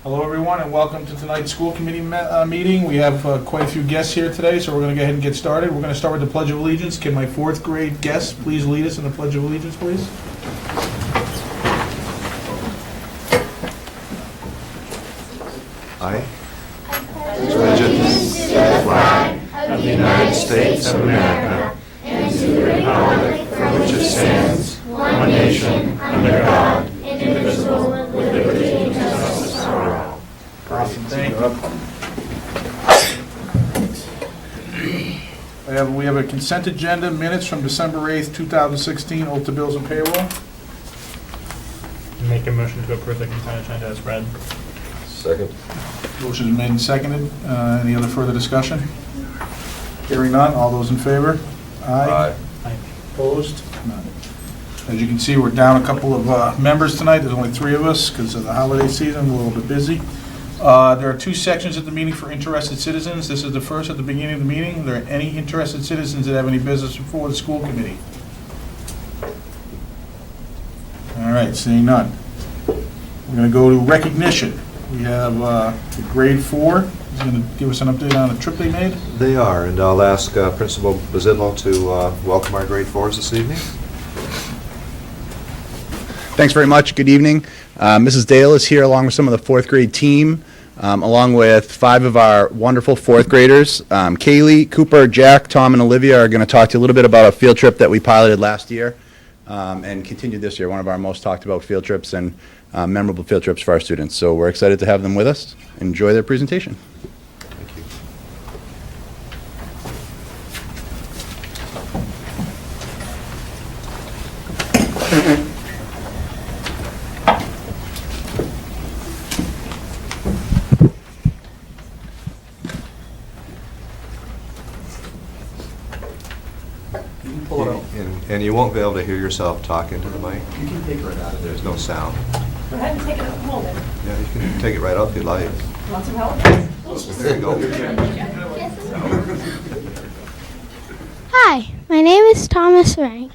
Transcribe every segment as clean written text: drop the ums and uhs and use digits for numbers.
Hello, everyone, and welcome to tonight's school committee meeting. We have quite a few guests here today, so we're going to go ahead and get started. We're going to start with the Pledge of Allegiance. Can my fourth grade guests please lead us in the Pledge of Allegiance, please? I pledge allegiance to the flag of the United States of America and to the republic for which it stands, one nation, under God, indivisible, with liberty and justice for all. Awesome, thank you. We have a consent agenda, minutes from December 8th, 2016, oath to bills and payroll. Make a motion to approve the consent agenda as read. Second. Motion is made and seconded. Any other further discussion? Hearing none, all those in favor? Aye. Opposed? None. As you can see, we're down a couple of members tonight. There's only 3 of us because of the holiday season. We're a little bit busy. There are 2 sections at the meeting for interested citizens. This is the first at the beginning of the meeting. Are there any interested citizens that have any business before the school committee? All right, seeing none. We're going to go to recognition. We have the grade 4 is going to give us an update on the trip they made. They are, and I'll ask Principal Bazidlo to welcome our grade 4s this evening. Thanks very much. Good evening. Mrs. Dale is here along with some of the 4th grade team, along with 5 of our wonderful 4th graders. Kaylee, Cooper, Jack, Tom, and Olivia are going to talk to you a little bit about a field trip that we piloted last year and continued this year, one of our most talked about field trips and memorable field trips for our students. So we're excited to have them with us. Enjoy their presentation. Thank you. And you won't be able to hear yourself talk into the mic. You can take it out of There's no sound. Go ahead and take it out. Hold it. Yeah, you can take it right out if you like. Want some help? There you go. Hi, my name is Thomas Rank.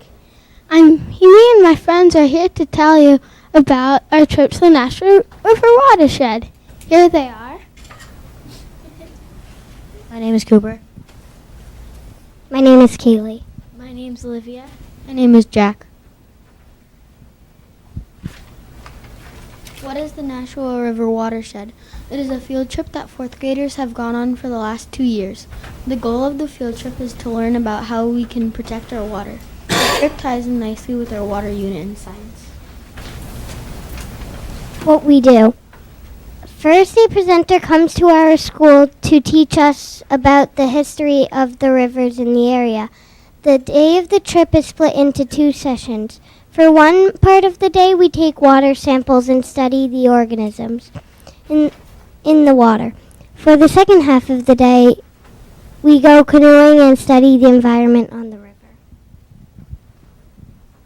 Me and my friends are here to tell you about our trip to the Nashua River watershed. Here they are. My name is Cooper. My name is Kaylee. My name's Olivia. My name is Jack. What is the Nashua River watershed? It is a field trip that 4th graders have gone on for the last 2 years. The goal of the field trip is to learn about how we can protect our water. The trip ties in nicely with our water unit in science. What we do. First, a presenter comes to our school to teach us about the history of the rivers in the area. The day of the trip is split into 2 sessions. For one part of the day, we take water samples and study the organisms in the water. For the second half of the day, we go canoeing and study the environment on the river.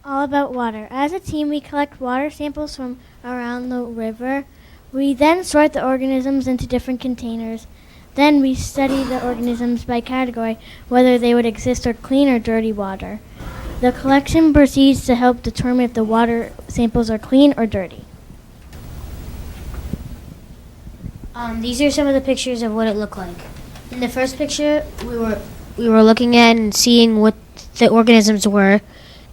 All about water. As a team, we collect water samples from around the river. We then sort the organisms into different containers. Then we study the organisms by category, whether they would exist or clean or dirty water. The collection proceeds to help determine if the water samples are clean or dirty. These are some of the pictures of what it looked like. In the first picture, we were looking at and seeing what the organisms were.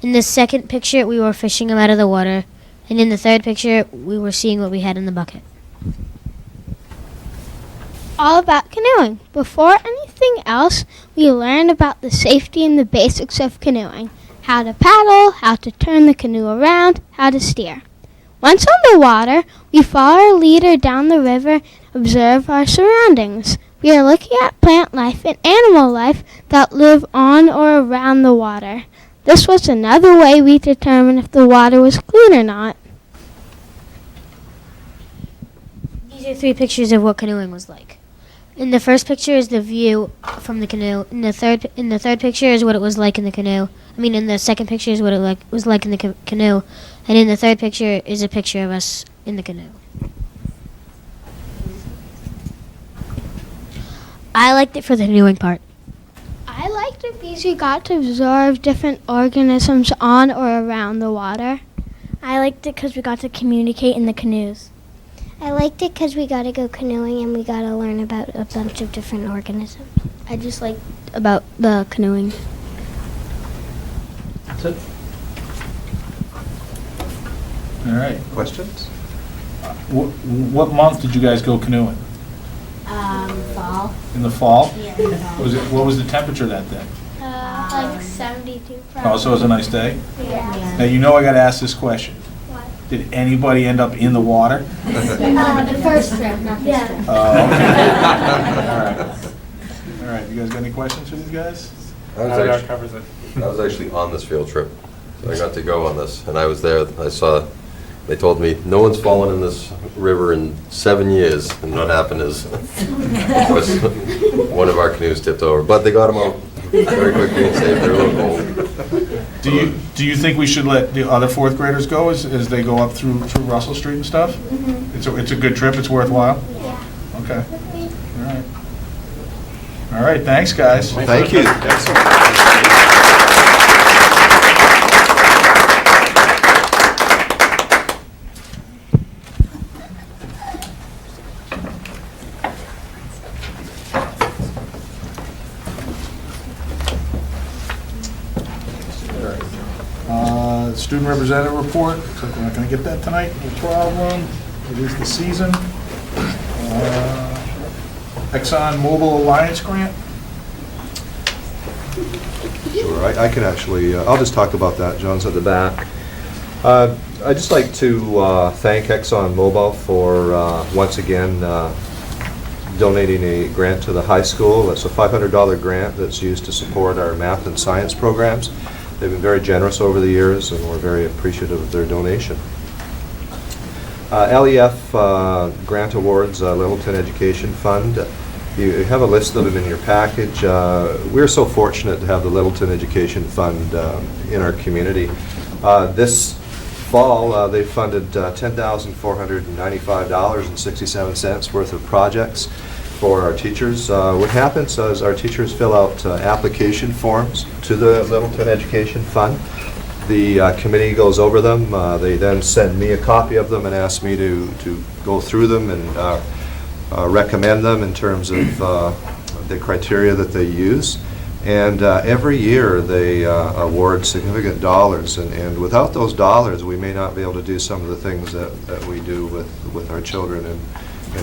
In the second picture, we were fishing them out of the water. And in the third picture, we were seeing what we had in the bucket. All about canoeing. Before anything else, we learned about the safety and the basics of canoeing. How to paddle, how to turn the canoe around, how to steer. Once on the water, we follow our leader down the river and observe our surroundings. We are looking at plant life and animal life that live on or around the water. This was another way we determined if the water was clean or not. These are 3 pictures of what canoeing was like. In the first picture is the view from the canoe. In the third picture is what it was like in the canoe. In the second picture is what it was like in the canoe, and in the third picture is a picture of us in the canoe. I liked it for the canoeing part. I liked it because we got to observe different organisms on or around the water. I liked it because we got to communicate in the canoes. I liked it because we got to go canoeing and we got to learn about a bunch of different organisms. I just liked about the canoeing. That's it. All right. Questions? What month did you guys go canoeing? Fall. In the fall? Yeah. What was the temperature that day? Like 72. Oh, so it was a nice day? Yeah. Now, you know I got to ask this question. What? Did anybody end up in the water? The first trip, not this trip. Oh, okay. All right. All right, you guys got any questions for these guys? That covers it. I was actually on this field trip. So I got to go on this, and I was there. I saw, they told me, no one's fallen in this river in 7 years, and what happened is, was one of our canoes tipped over. But they got them out very quickly and safe. They were a little cold. Do you think we should let the other fourth graders go as they go up through Russell Street and stuff? It's a good trip, it's worthwhile? Yeah. Okay, all right. All right, thanks, guys. Thank you. Student representative report, looks like we're not going to get that tonight, no problem. It is the season. Exxon Mobil Alliance grant. Sure, I can actually, I'll just talk about that. John's at the back. I'd just like to thank ExxonMobil for once again donating a grant to the high school. It's a $500 grant that's used to support our math and science programs. They've been very generous over the years, and we're very appreciative of their donation. LEF grant awards, Littleton Education Fund. You have a list of them in your package. We're so fortunate to have the Littleton Education Fund in our community. This fall, they funded $10,495.67 worth of projects for our teachers. What happens is our teachers fill out application forms to the Littleton Education Fund. The committee goes over them. They then send me a copy of them and ask me to go through them and recommend them in terms of the criteria that they use. And every year they award significant dollars, and without those dollars we may not be able to do some of the things that we do with our children in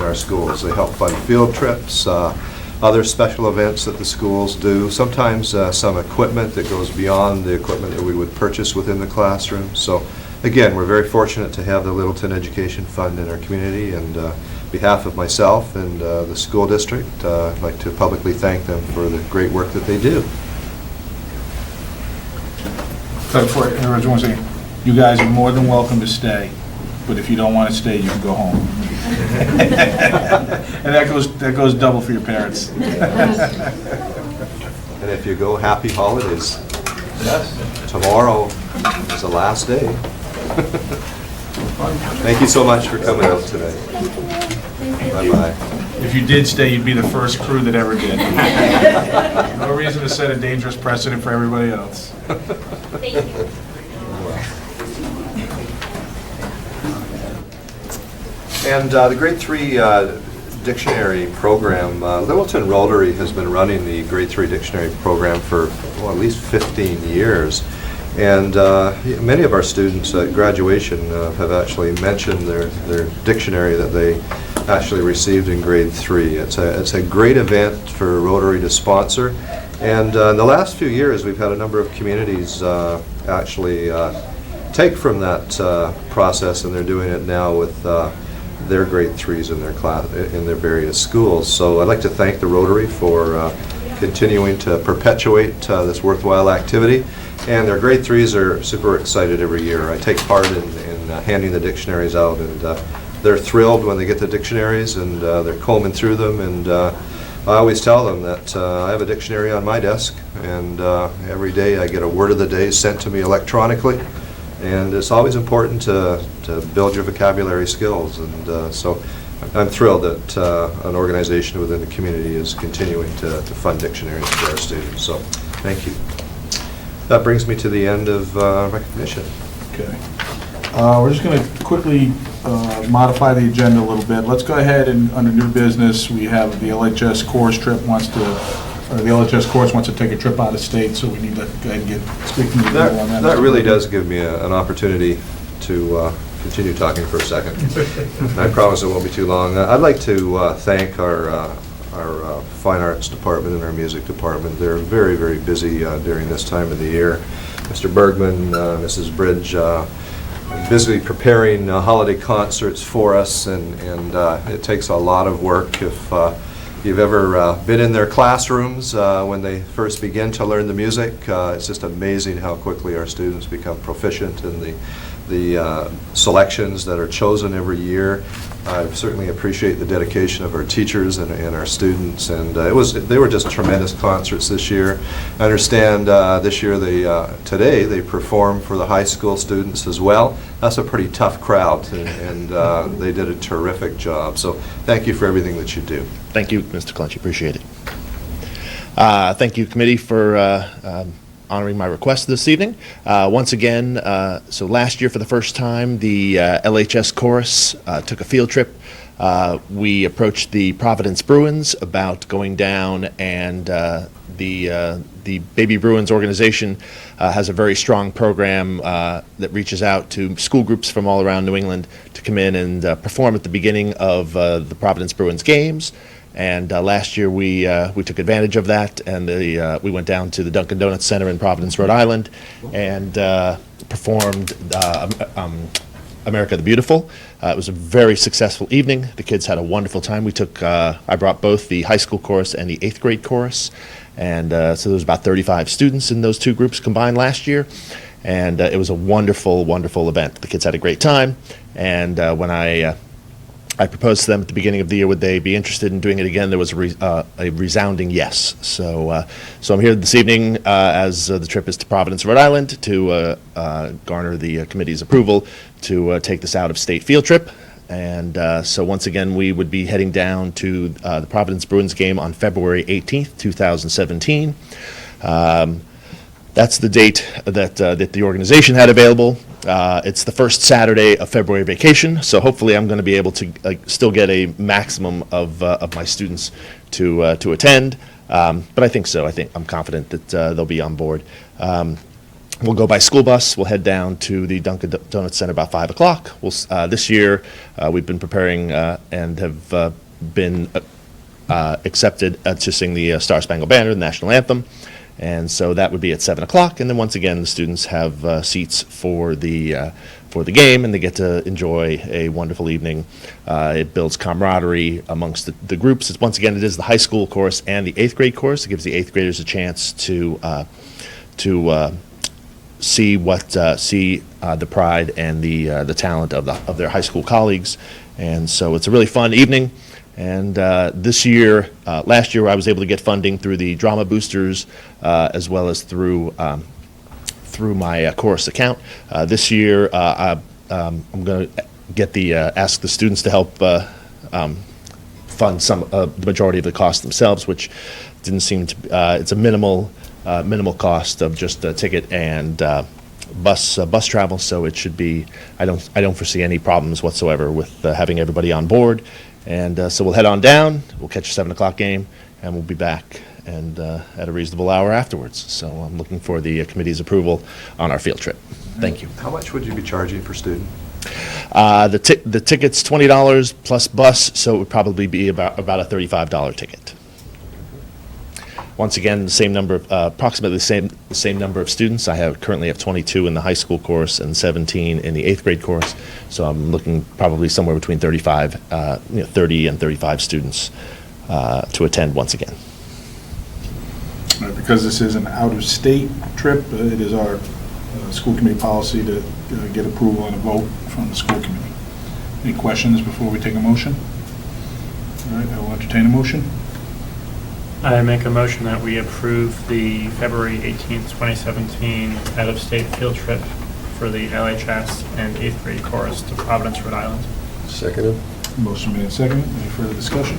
our schools. They help fund field trips, other special events that the schools do, sometimes some equipment that goes beyond the equipment that we would purchase within the classroom. So again, we're very fortunate to have the Littleton Education Fund in our community, and on behalf of myself and the school district, I'd like to publicly thank them for the great work that they do. So for everyone saying, you guys are more than welcome to stay, but if you don't want to stay, you can go home. And that goes double for your parents. And if you go, happy holidays. Yes. Tomorrow is the last day. Thank you so much for coming out today. Bye-bye. If you did stay, you'd be the first crew that ever did. No reason to set a dangerous precedent for everybody else. Thank you. And the grade 3 dictionary program, Littleton Rotary has been running the grade 3 dictionary program for at least 15 years. And many of our students at graduation have actually mentioned their dictionary that they actually received in grade 3. It's a great event for Rotary to sponsor. And in the last few years, we've had a number of communities actually take from that process, and they're doing it now with their grade 3s in their class in their various schools. So I'd like to thank the Rotary for continuing to perpetuate this worthwhile activity. And their grade 3s are super excited every year. I take part in handing the dictionaries out, and they're thrilled when they get the dictionaries, and they're combing through them. And I always tell them that I have a dictionary on my desk, and every day I get a word of the day sent to me electronically. And it's always important to build your vocabulary skills. And so I'm thrilled that an organization within the community is continuing to fund dictionaries for our students. So thank you. That brings me to the end of recognition. Okay. We're just going to quickly modify the agenda a little bit. Let's go ahead and, under new business, we have the LHS course trip the LHS course wants to take a trip out of state, so we need to go ahead and speak to the people on that. That really does give me an opportunity to continue talking for a second. I promise it won't be too long. I'd like to thank our fine arts department and our music department. They're very, very busy during this time of the year. Mr. Bergman, Mrs. Bridge, busily preparing holiday concerts for us, and it takes a lot of work. If you've ever been in their classrooms when they first begin to learn the music, it's just amazing how quickly our students become proficient in the selections that are chosen every year. I certainly appreciate the dedication of our teachers and our students, and they were just tremendous concerts this year. I understand this year today they perform for the high school students as well. That's a pretty tough crowd, and they did a terrific job. So thank you for everything that you do. Thank you, Mr. Clench, appreciate it. Thank you, committee, for honoring my request this evening. Once again, so last year for the first time, the LHS chorus took a field trip. We approached the Providence Bruins about going down, and the Baby Bruins organization has a very strong program that reaches out to school groups from all around New England to come in and perform at the beginning of the Providence Bruins games. And last year we took advantage of that, and we went down to the Dunkin' Donuts Center in Providence, Rhode Island, and performed America the Beautiful. It was a very successful evening. The kids had a wonderful time. I brought both the high school chorus and the 8th grade chorus, and so there was about 35 students in those two groups combined last year, and it was a wonderful, wonderful event. The kids had a great time, and when I proposed to them at the beginning of the year, would they be interested in doing it again? There was a resounding yes. So I'm here this evening as the trip is to Providence, Rhode Island, to garner the committee's approval to take this out-of-state field trip. And so once again, we would be heading down to the Providence Bruins game on February 18th, 2017. That's the date that the organization had available. It's the first Saturday of February vacation, so hopefully I'm going to be able to still get a maximum of my students to attend. But I think so. I'm confident that they'll be on board. We'll go by school bus. We'll head down to the Dunkin' Donuts Center about 5 o'clock. This year we've been preparing and have been accepted to sing the Star Spangled Banner, the national anthem. And so that would be at 7 o'clock, and then once again the students have seats for the game, and they get to enjoy a wonderful evening. It builds camaraderie amongst the groups. Once again, it is the high school course and the 8th grade course. It gives the 8th graders a chance to see the pride and the talent of their high school colleagues, and so it's a really fun evening. And last year I was able to get funding through the Drama Boosters as well as through my chorus account. This year I'm going to ask the students to help fund the majority of the cost themselves, which didn't seem to. It's a minimal cost of just a ticket and bus travel, so it should be. I don't foresee any problems whatsoever with having everybody on board. And so we'll head on down, we'll catch a 7 o'clock game, and we'll be back and at a reasonable hour afterwards. So I'm looking for the committee's approval on our field trip. Thank you. How much would you be charging per student? The ticket's $20 plus bus, so it would probably be about a $35 ticket. Once again, approximately the same number of students. I currently have 22 in the high school course and 17 in the 8th grade course. So I'm looking probably somewhere between 30 and 35 students to attend once again. Because this is an out-of-state trip, it is our school committee policy to get approval and a vote from the school committee. Any questions before we take a motion? All right, I will entertain a motion. I make a motion that we approve the February 18th, 2017 out-of-state field trip for the LHS and 8th grade chorus to Providence, Rhode Island. Seconded. Motion made and seconded. Any further discussion?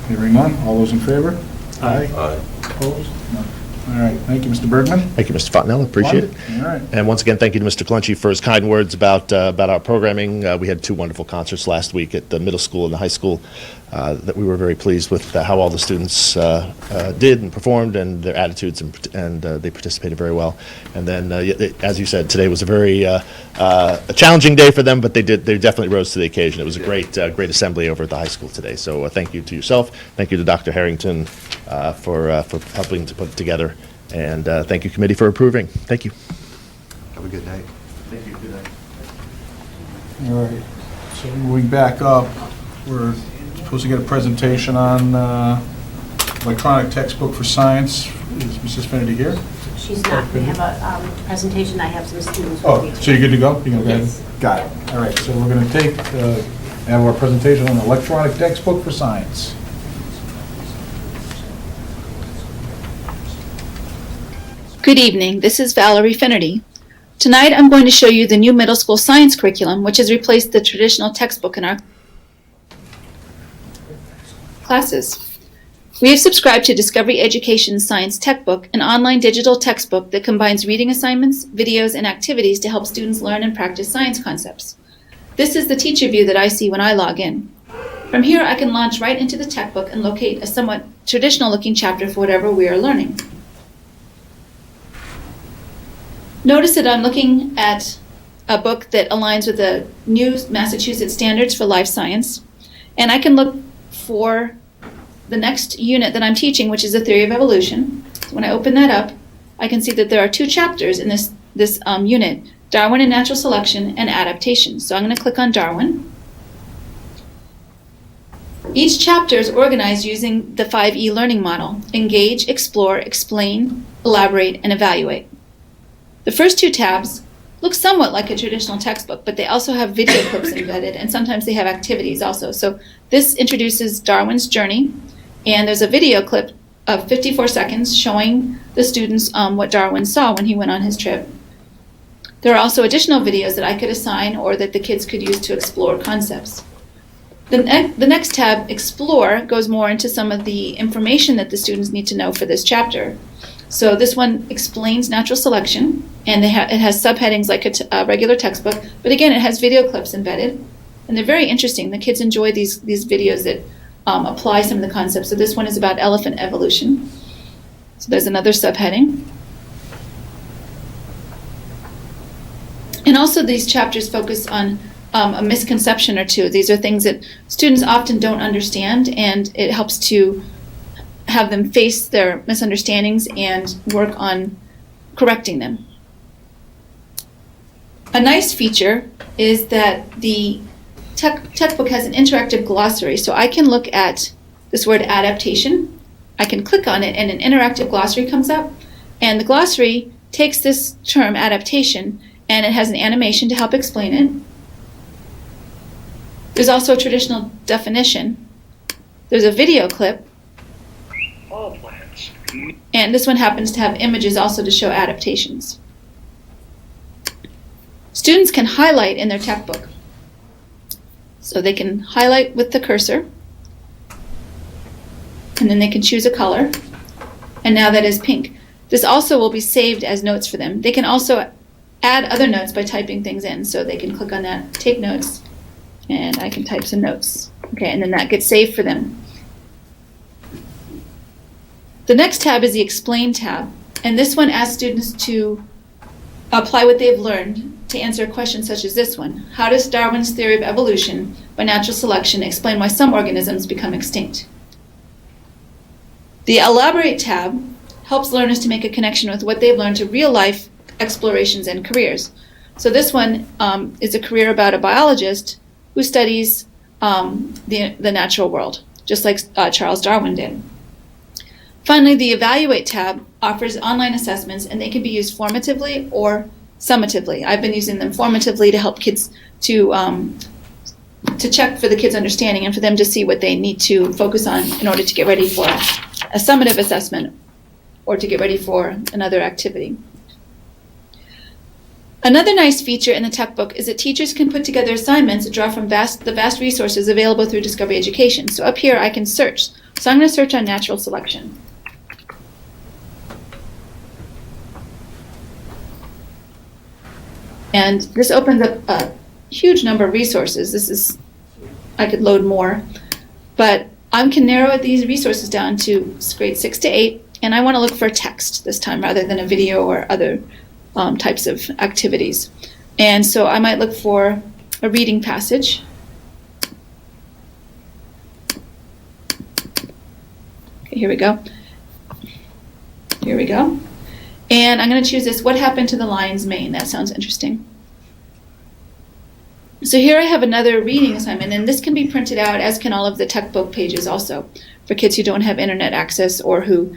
Hearing none. All those in favor? Aye. Aye. Opposed? None. All right, thank you, Mr. Bergman. Thank you, Mr. Fontanella. Appreciate it. All right. And once again, thank you to Mr. Clunchy for his kind words about our programming. We had 2 wonderful concerts last week at the middle school and the high school that we were very pleased with how all the students did and performed and their attitudes, and they participated very well. And then, as you said, today was a very a challenging day for them, but they definitely rose to the occasion. It was a great assembly over at the high school today. So thank you to yourself. Thank you to Dr. Harrington for helping to put it together. And thank you, committee, for approving. Thank you. Have a good night. Thank you. Good night. All right, so moving back up, we're supposed to get a presentation on electronic textbook for science. Is Mrs. Finity here? She's not. We have a presentation. I have some students. Oh, so you're good to go? You can go ahead? Yes. Got it. All right, so we're going to have our presentation on electronic textbook for science. Good evening, this is Valerie Finnerty. Tonight I'm going to show you the new middle school science curriculum, which has replaced the traditional textbook in our classes. We have subscribed to Discovery Education's Science Textbook, an online digital textbook that combines reading assignments, videos, and activities to help students learn and practice science concepts. This is the teacher view that I see when I log in. From here I can launch right into the textbook and locate a somewhat traditional looking chapter for whatever we are learning. Notice that I'm looking at a book that aligns with the new Massachusetts Standards for Life Science, and I can look for the next unit that I'm teaching, which is the theory of evolution. So when I open that up, I can see that there are 2 chapters in this unit, Darwin and Natural Selection and Adaptation. So I'm going to click on Darwin. Each chapter is organized using the 5E learning model: engage, explore, explain, elaborate, and evaluate. The first 2 tabs look somewhat like a traditional textbook, but they also have video clips embedded, and sometimes they have activities also. So this introduces Darwin's journey, and there's a video clip of 54 seconds showing the students what Darwin saw when he went on his trip. There are also additional videos that I could assign or that the kids could use to explore concepts. The next tab, Explore, goes more into some of the information that the students need to know for this chapter. So this one explains natural selection, and it has subheadings like a regular textbook, but again, it has video clips embedded, and they're very interesting. The kids enjoy these videos that apply some of the concepts. So this one is about elephant evolution. So there's another subheading. And also these chapters focus on a misconception or 2. These are things that students often don't understand, and it helps to have them face their misunderstandings and work on correcting them. A nice feature is that the textbook has an interactive glossary, so I can look at this word adaptation. I can click on it and an interactive glossary comes up, and the glossary takes this term adaptation and it has an animation to help explain it. There's also a traditional definition. There's a video clip, and this one happens to have images also to show adaptations. Students can highlight in their textbook. So they can highlight with the cursor, and then they can choose a color, and now that is pink. This also will be saved as notes for them. They can also add other notes by typing things in, so they can click on that, take notes, and I can type some notes. Okay, and then that gets saved for them. The next tab is the Explain tab, and this one asks students to apply what they've learned to answer a question such as this one. How does Darwin's theory of evolution by natural selection explain why some organisms become extinct? The Elaborate tab helps learners to make a connection with what they've learned to real-life explorations and careers. So this one is a career about a biologist who studies the natural world, just like Charles Darwin did. Finally, the Evaluate tab offers online assessments, and they can be used formatively or summatively. I've been using them formatively to help kids to check for the kids' understanding and for them to see what they need to focus on in order to get ready for a summative assessment or to get ready for another activity. Another nice feature in the textbook is that teachers can put together assignments that draw from the vast resources available through Discovery Education. So up here I can search. So I'm going to search on natural selection. And this opens up a huge number of resources. I could load more, but I can narrow these resources down to grades 6 to 8, and I want to look for text this time rather than a video or other types of activities. And so I might look for a reading passage. Okay, here we go. Here we go. And I'm going to choose this, What Happened to the Lion's Mane? That sounds interesting. So here I have another reading assignment, and this can be printed out, as can all of the textbook pages also, for kids who don't have internet access or who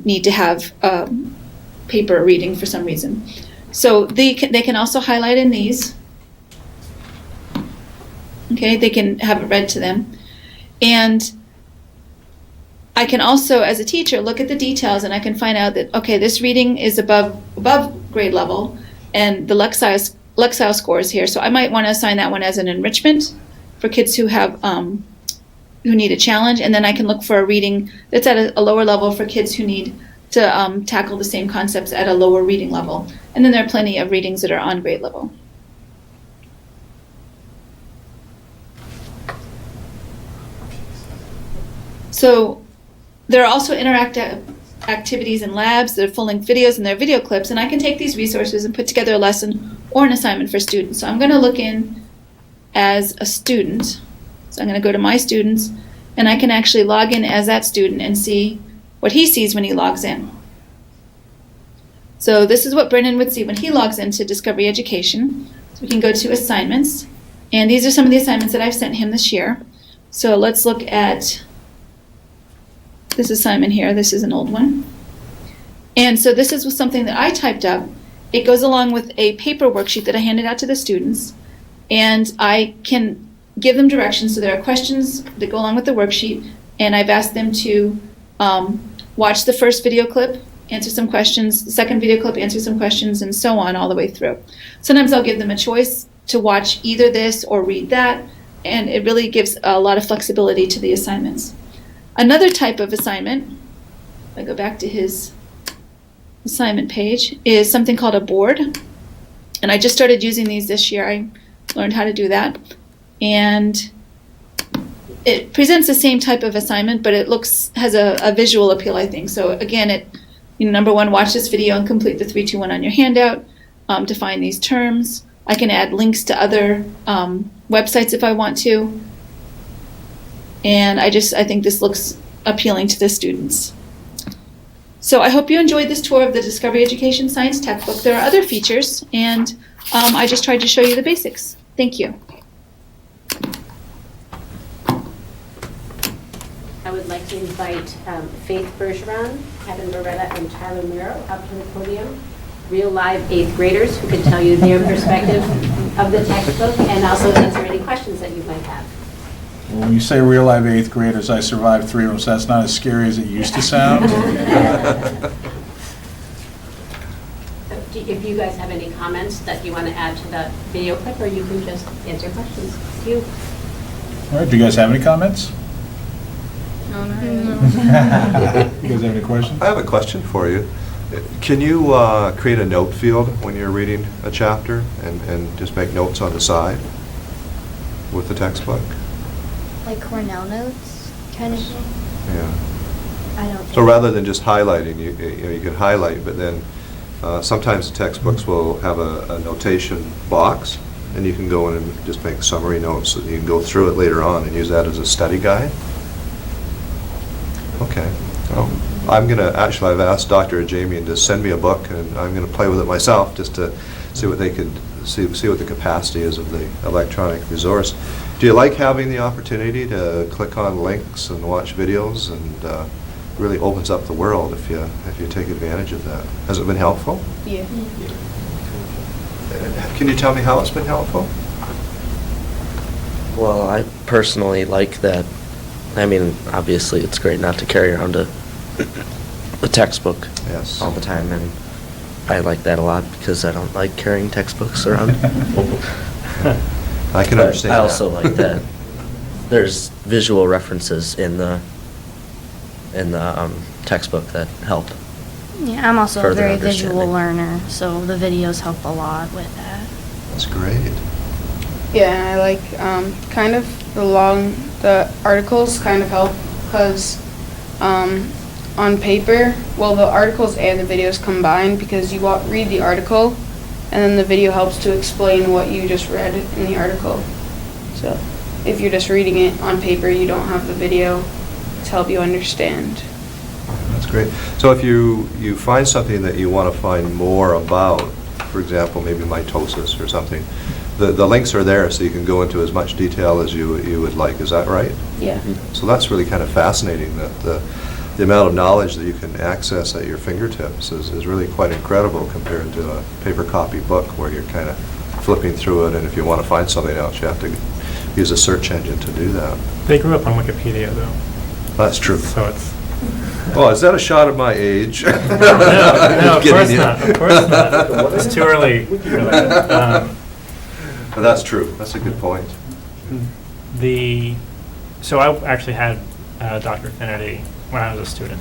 need to have paper reading for some reason. So they can also highlight in these. Okay, they can have it read to them. And I can also, as a teacher, look at the details, and I can find out that, okay, this reading is above grade level, and the Lexile score is here. So I might want to assign that one as an enrichment for kids who have who need a challenge, and then I can look for a reading that's at a lower level for kids who need to tackle the same concepts at a lower reading level. And then there are plenty of readings that are on grade level. So there are also interactive activities and labs that are full-length videos and their video clips, and I can take these resources and put together a lesson or an assignment for students. So I'm going to look in as a student. So I'm going to go to My Students, and I can actually log in as that student and see what he sees when he logs in. So this is what Brennan would see when he logs into Discovery Education. So we can go to Assignments, and these are some of the assignments that I've sent him this year. So let's look at this assignment here. This is an old one. And so this is something that I typed up. It goes along with a paper worksheet that I handed out to the students. And I can give them directions. So there are questions that go along with the worksheet. And I've asked them to watch the first video clip, answer some questions, the second video clip, answer some questions, and so on all the way through. Sometimes I'll give them a choice to watch either this or read that. And it really gives a lot of flexibility to the assignments. Another type of assignment, if I go back to his assignment page, is something called a board. And I just started using these this year. I learned how to do that. And it presents the same type of assignment, but it has a visual appeal, I think. So again, number one, watch this video and complete the 3, 2, 1 on your handout. Define these terms. I can add links to other websites if I want to. And I think this looks appealing to the students. So I hope you enjoyed this tour of the Discovery Education Science Textbook. There are other features, and I just tried to show you the basics. Thank you. I would like to invite Faith Bergeron, Evan Beretta, and Tyler Miro up to the podium. Real live 8th graders who can tell you their perspective of the textbook and also answer any questions that you might have. When you say real live 8th graders, I survived 3 of them, so that's not as scary as it used to sound. If you guys have any comments that you want to add to that video clip, or you can just answer questions. Thank you. All right, do you guys have any comments? No. You guys have any questions? I have a question for you. Can you create a note field when you're reading a chapter and just make notes on the side with the textbook? Like Cornell notes kind of thing? Yeah. I don't So rather than just highlighting, you can highlight, but then sometimes the textbooks will have a notation box, and you can go in and just make summary notes so that you can go through it later on and use that as a study guide. Okay. Well, I've asked Dr. Ajamian to send me a book, and I'm going to play with it myself just to see what they could see what the capacity is of the electronic resource. Do you like having the opportunity to click on links and watch videos, and really opens up the world if you take advantage of that? Has it been helpful? Yeah. Can you tell me how it's been helpful? Well, I personally like that. I mean, obviously, it's great not to carry around a textbook all the time, and I like that a lot because I don't like carrying textbooks around. I can understand I that. also like that there's visual references in the textbook that help. Yeah, I'm also a further very visual understanding. learner, so the videos help a lot with that. That's great. Yeah, and I like kind of the articles kind of help because on paper, well, the articles and the videos combine because you read the article and then the video helps to explain what you just read in the article. So if you're just reading it on paper, you don't have the video to help you understand. That's great. So if you find something that you want to find more about, for example, maybe mitosis or something, the links are there so you can go into as much detail as you would like. Is that right? Yeah. So that's really kind of fascinating that the amount of knowledge that you can access at your fingertips is really quite incredible compared to a paper copy book where you're kind of flipping through it, and if you want to find something else, you have to use a search engine to do that. They grew up on Wikipedia, though. That's true. So it's... Oh, is that a shot of my age? No, of course not. Of course not. It's too early. But that's true. That's a good point. So I actually had Dr. Affinity when I was a student.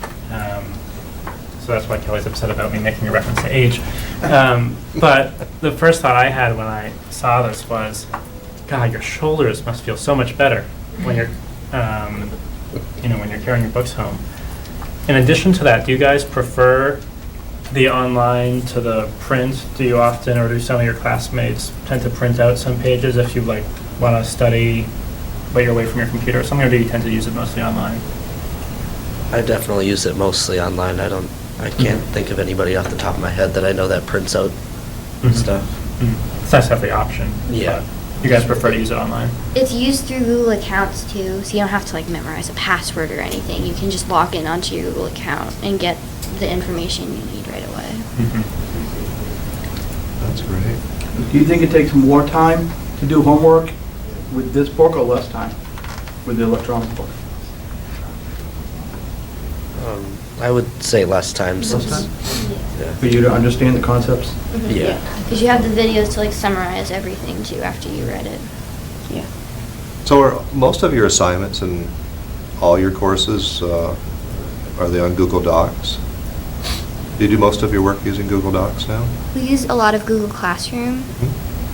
So that's why Kelly's upset about me making a reference to age. But the first thought I had when I saw this was, God, your shoulders must feel so much better when you're, when you're carrying your books home. In addition to that, do you guys prefer the online to the print? Do you often, or do some of your classmates tend to print out some pages if you want to study but you're away from your computer or something, or do you tend to use it mostly online? I definitely use it mostly online. I can't think of anybody off the top of my head that I know that prints out stuff. It's nice to have the option. Yeah. You guys prefer to use it online? It's used through Google Accounts too, so you don't have to memorize a password or anything. You can just log in onto your Google account and get the information you need right away. That's great. Do you think it takes more time to do homework with this book or less time with the electronic book? I would say less time since... For you to understand the concepts? Yeah. Because you have the videos to summarize everything too after you read it. Yeah. So are most of your assignments and all your courses, are they on Google Docs? Do you do most of your work using Google Docs now? We use a lot of Google Classroom,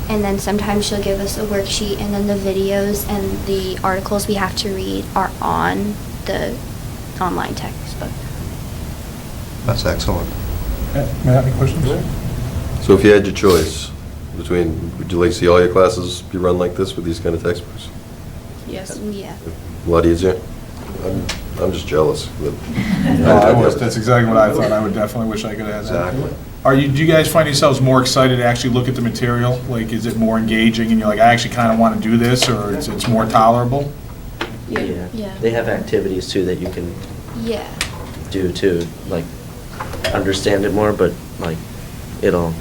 and then sometimes she'll give us a worksheet, and then the videos and the articles we have to read are on the online textbook. That's excellent. May I have any questions? So if you had your choice between, would you like to see all your classes be run like this with these kind of textbooks? Yes. Yeah. A lot easier? I'm just jealous. That's exactly what I thought. I would definitely wish I could have had that. Exactly. Do you guys find yourselves more excited to actually look at the material? Is it more engaging and you're like, I actually kind of want to do this, or it's more tolerable? Yeah. Yeah. They have activities too that you can Yeah. do to understand it more, but it'll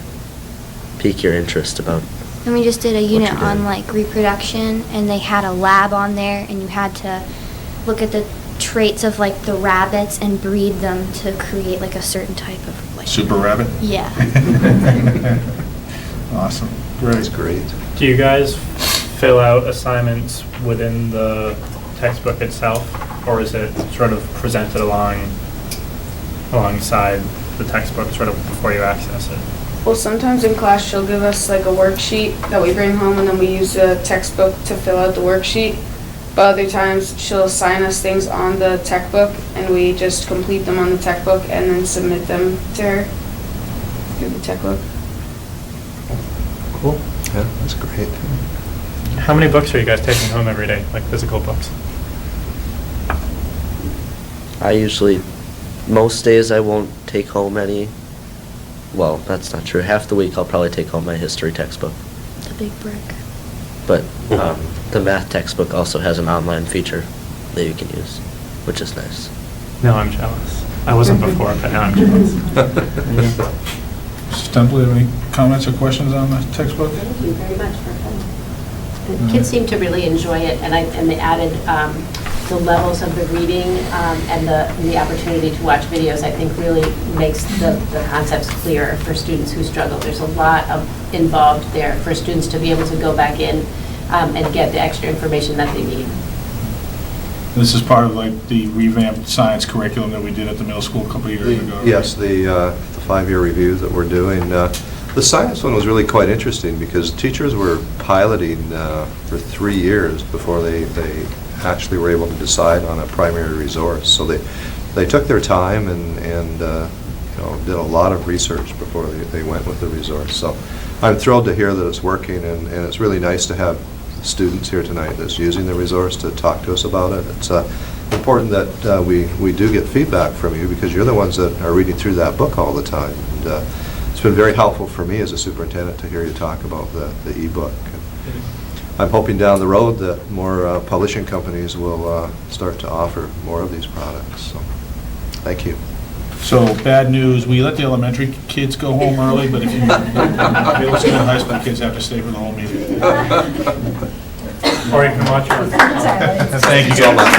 pique your interest about. And we just did a unit you're on doing. reproduction, and they had a lab on there, and you had to look at the traits of the rabbits and breed them to create a certain type of Super rabbit? Yeah. Awesome. Great. That's great. Do you guys fill out assignments within the textbook itself, or is it sort of presented alongside the textbook sort of before you access it? Well, sometimes in class she'll give us a worksheet that we bring home, and then we use the textbook to fill out the worksheet. But other times she'll assign us things on the tech book, and we just complete them on the tech book and then submit them to her through the tech book. Cool. Yeah, that's great. How many books are you guys taking home every day, physical books? I usually, most days I won't take home any. Well, that's not true. Half the week I'll probably take home my history textbook. The big brick. But the math textbook also has an online feature that you can use, which is nice. No, I'm jealous. I wasn't before, but now I'm jealous. Mrs. Temple, have any comments or questions on the textbook? Thank you very much for coming. The kids seem to really enjoy it, and they added the levels of the reading and the opportunity to watch videos, I think really makes the concepts clearer for students who struggle. There's a lot involved there for students to be able to go back in and get the extra information that they need. This is part of the revamped science curriculum that we did at the middle school a couple of years ago. Yes, the 5-year reviews that we're doing. The science one was really quite interesting because teachers were piloting for 3 years before they actually were able to decide on a primary resource. So they took their time and did a lot of research before they went with the resource. So I'm thrilled to hear that it's working, and it's really nice to have students here tonight that's using the resource to talk to us about it. It's important that we do get feedback from you because you're the ones that are reading through that book all the time. And, it's been very helpful for me as a superintendent to hear you talk about the e-book. I'm hoping down the road that more publishing companies will start to offer more of these products. So, thank you. So, bad news, we let the elementary kids go home early, but if you, middle school and high school kids have to stay for the whole meeting. Or you can watch it. Thank you so much.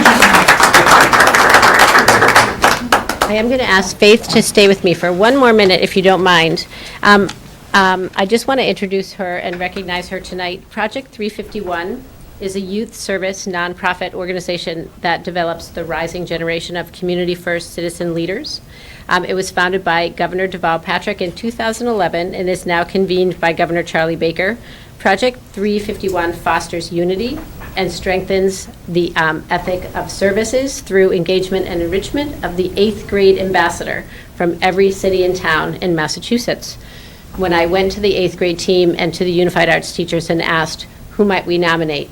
I am going to ask Faith to stay with me for one more minute, if you don't mind. I just want to introduce her and recognize her tonight. Project 351 is a youth service nonprofit organization that develops the rising generation of community-first citizen leaders. It was founded by Governor Deval Patrick in 2011 and is now convened by Governor Charlie Baker. Project 351 fosters unity and strengthens the ethic of services through engagement and enrichment of the 8th grade ambassador from every city and town in Massachusetts. When I went to the 8th grade team and to the Unified Arts teachers and asked, who might we nominate?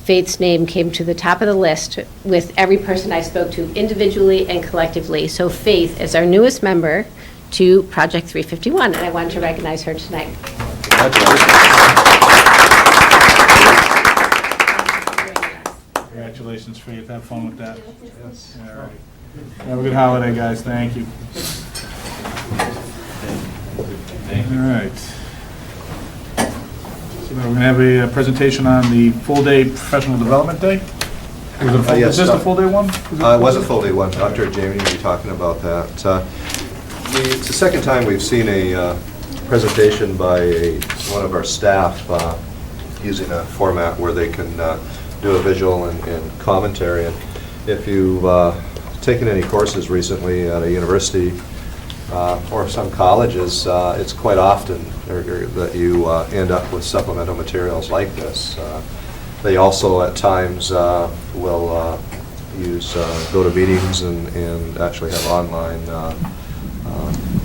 Faith's name came to the top of the list with every person I spoke to individually and collectively. So Faith is our newest member to Project 351, and I wanted to recognize her tonight. Congratulations, Faith. Have fun with that. Yes. All right. Have a good holiday, guys. Thank you. All right. So now we're going to have a presentation on the full-day professional development day. Yes, is this the full-day one? It was a full-day one. Dr. Jamie will be talking about that. It's the second time we've seen a presentation by one of our staff using a format where they can do a visual and commentary. And if you've taken any courses recently at a university or some colleges, it's quite often that you end up with supplemental materials like this. They also at times will use go to meetings and actually have online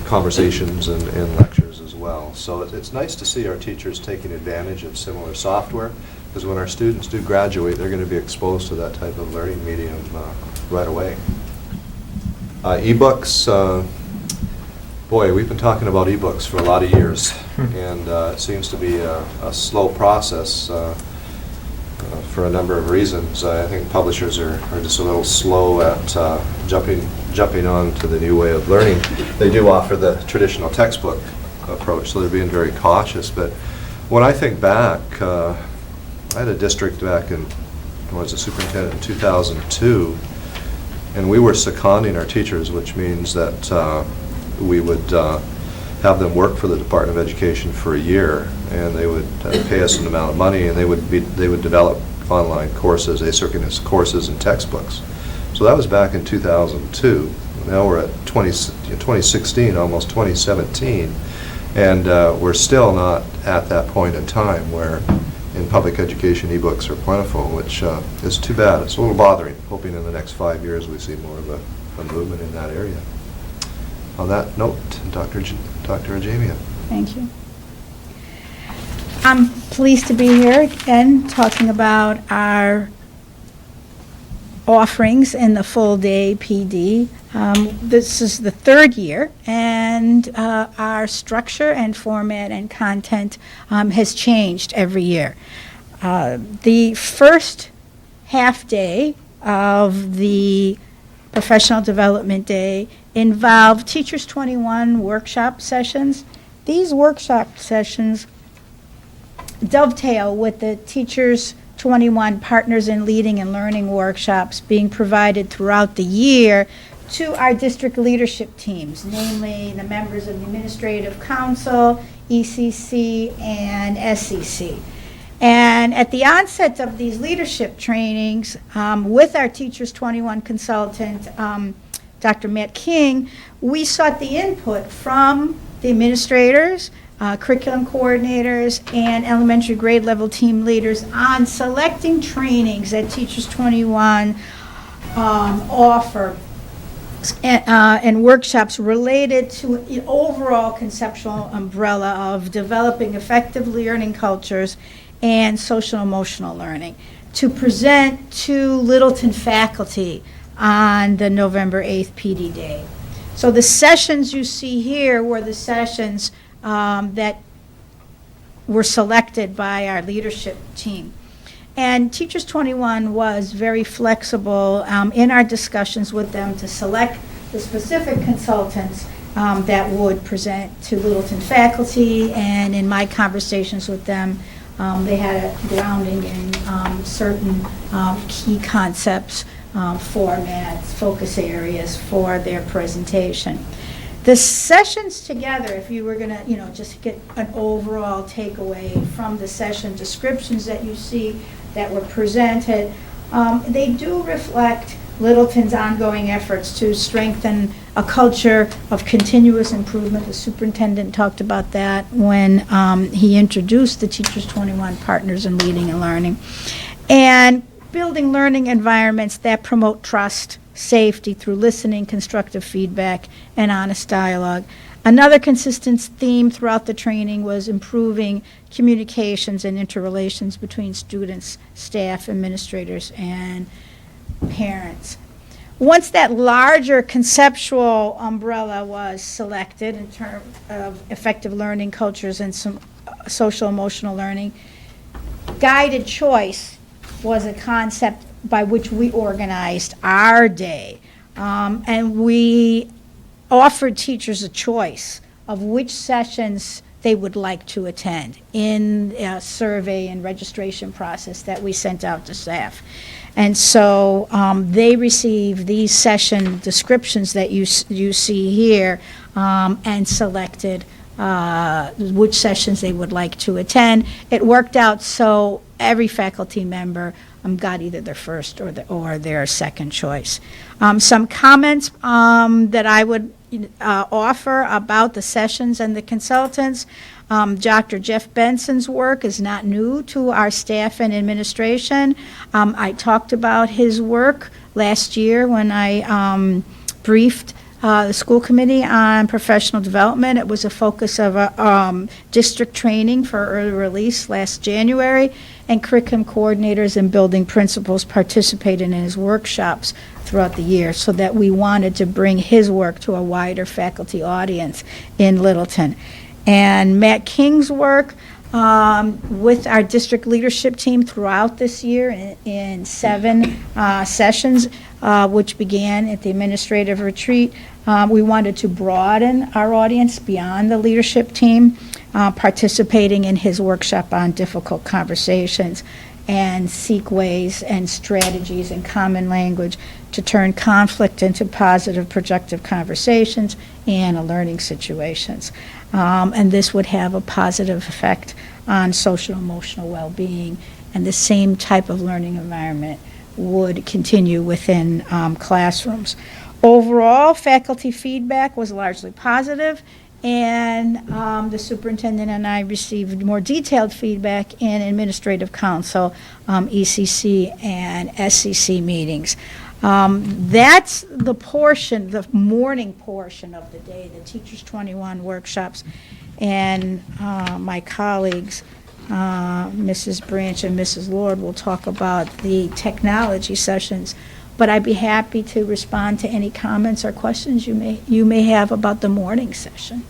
conversations and lectures as well. So it's nice to see our teachers taking advantage of similar software, because when our students do graduate, they're going to be exposed to that type of learning medium right away. E-books, boy, we've been talking about e-books for a lot of years, and it seems to be a slow process for a number of reasons. I think publishers are just a little slow at jumping on to the new way of learning. They do offer the traditional textbook approach, so they're being very cautious. But when I think back, I had a district back in, I was a superintendent in 2002, and we were seconding our teachers, which means that we would have them work for the Department of Education for a year, and they would pay us an amount of money, and they would develop online courses, asynchronous courses and textbooks. So that was back in 2002. Now we're at 2016, almost 2017, and we're still not at that point in time where in public education e-books are plentiful, which is too bad. It's a little bothering. Hoping in the next 5 years we see more of a movement in that area. On that note, Dr. Ajamia. Thank you. I'm pleased to be here again talking about our offerings in the full-day PD. This is the third year, and our structure and format and content has changed every year. The first half day of the Professional Development Day involved Teachers 21 workshop sessions. These workshop sessions dovetail with the Teachers 21 Partners in Leading and Learning workshops being provided throughout the year to our district leadership teams, namely the members of the Administrative Council, ECC, and SEC. And at the onset of these leadership trainings, with our Teachers 21 consultant, Dr. Matt King, we sought the input from the administrators, curriculum coordinators, and elementary grade level team leaders on selecting trainings that Teachers 21 offer and workshops related to an overall conceptual umbrella of developing effective learning cultures and social emotional learning to present to Littleton faculty on the November 8th PD Day. So the sessions you see here were the sessions that were selected by our leadership team. And Teachers 21 was very flexible in our discussions with them to select the specific consultants that would present to Littleton faculty, and in my conversations with them, they had a grounding in certain key concepts, formats, focus areas for their presentation. The sessions together, if you were going to, just get an overall takeaway from the session descriptions that you see that were presented, they do reflect Littleton's ongoing efforts to strengthen a culture of continuous improvement. The superintendent talked about that when he introduced the Teachers 21 Partners in Leading and Learning. And building learning environments that promote trust, safety through listening, constructive feedback, and honest dialogue. Another consistent theme throughout the training was improving communications and interrelations between students, staff, administrators, and parents. Once that larger conceptual umbrella was selected in terms of effective learning cultures and some social emotional learning, guided choice was a concept by which we organized our day. And we offered teachers a choice of which sessions they would like to attend in a survey and registration process that we sent out to staff. And so they received these session descriptions that you see here and selected which sessions they would like to attend. It worked out so every faculty member got either their first or their second choice. Some comments that I would offer about the sessions and the consultants. Dr. Jeff Benson's work is not new to our staff and administration. I talked about his work last year when I briefed the school committee on professional development. It was a focus of a district training for early release last January, and curriculum coordinators and building principals participated in his workshops throughout the year, so that we wanted to bring his work to a wider faculty audience in Littleton. And Matt King's work with our district leadership team throughout this year in 7 sessions, which began at the administrative retreat. We wanted to broaden our audience beyond the leadership team, participating in his workshop on difficult conversations, and seek ways and strategies and common language to turn conflict into positive, productive conversations and learning situations. And this would have a positive effect on social emotional well-being, and the same type of learning environment would continue within classrooms. Overall, faculty feedback was largely positive, and the superintendent and I received more detailed feedback in administrative council, ECC, and SCC meetings. That's the portion, the morning portion of the day, the Teachers 21 workshops, and my colleagues, Mrs. Branch and Mrs. Lord, will talk about the technology sessions. But I'd be happy to respond to any comments or questions you may have about the morning session.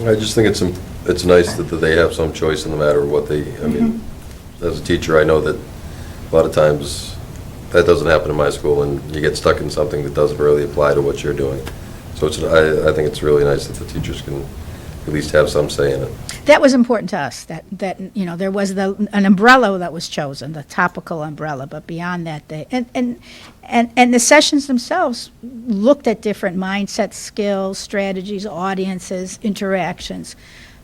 I just think it's nice that they have some choice in the matter of what they, I mean, as a teacher, I know that a lot of times that doesn't happen in my school, and you get stuck in something that doesn't really apply to what you're doing. So I think it's really nice that the teachers can at least have some say in it. That was important to us, that there was an umbrella that was chosen, the topical umbrella, but beyond that, and the sessions themselves looked at different mindsets, skills, strategies, audiences, interactions.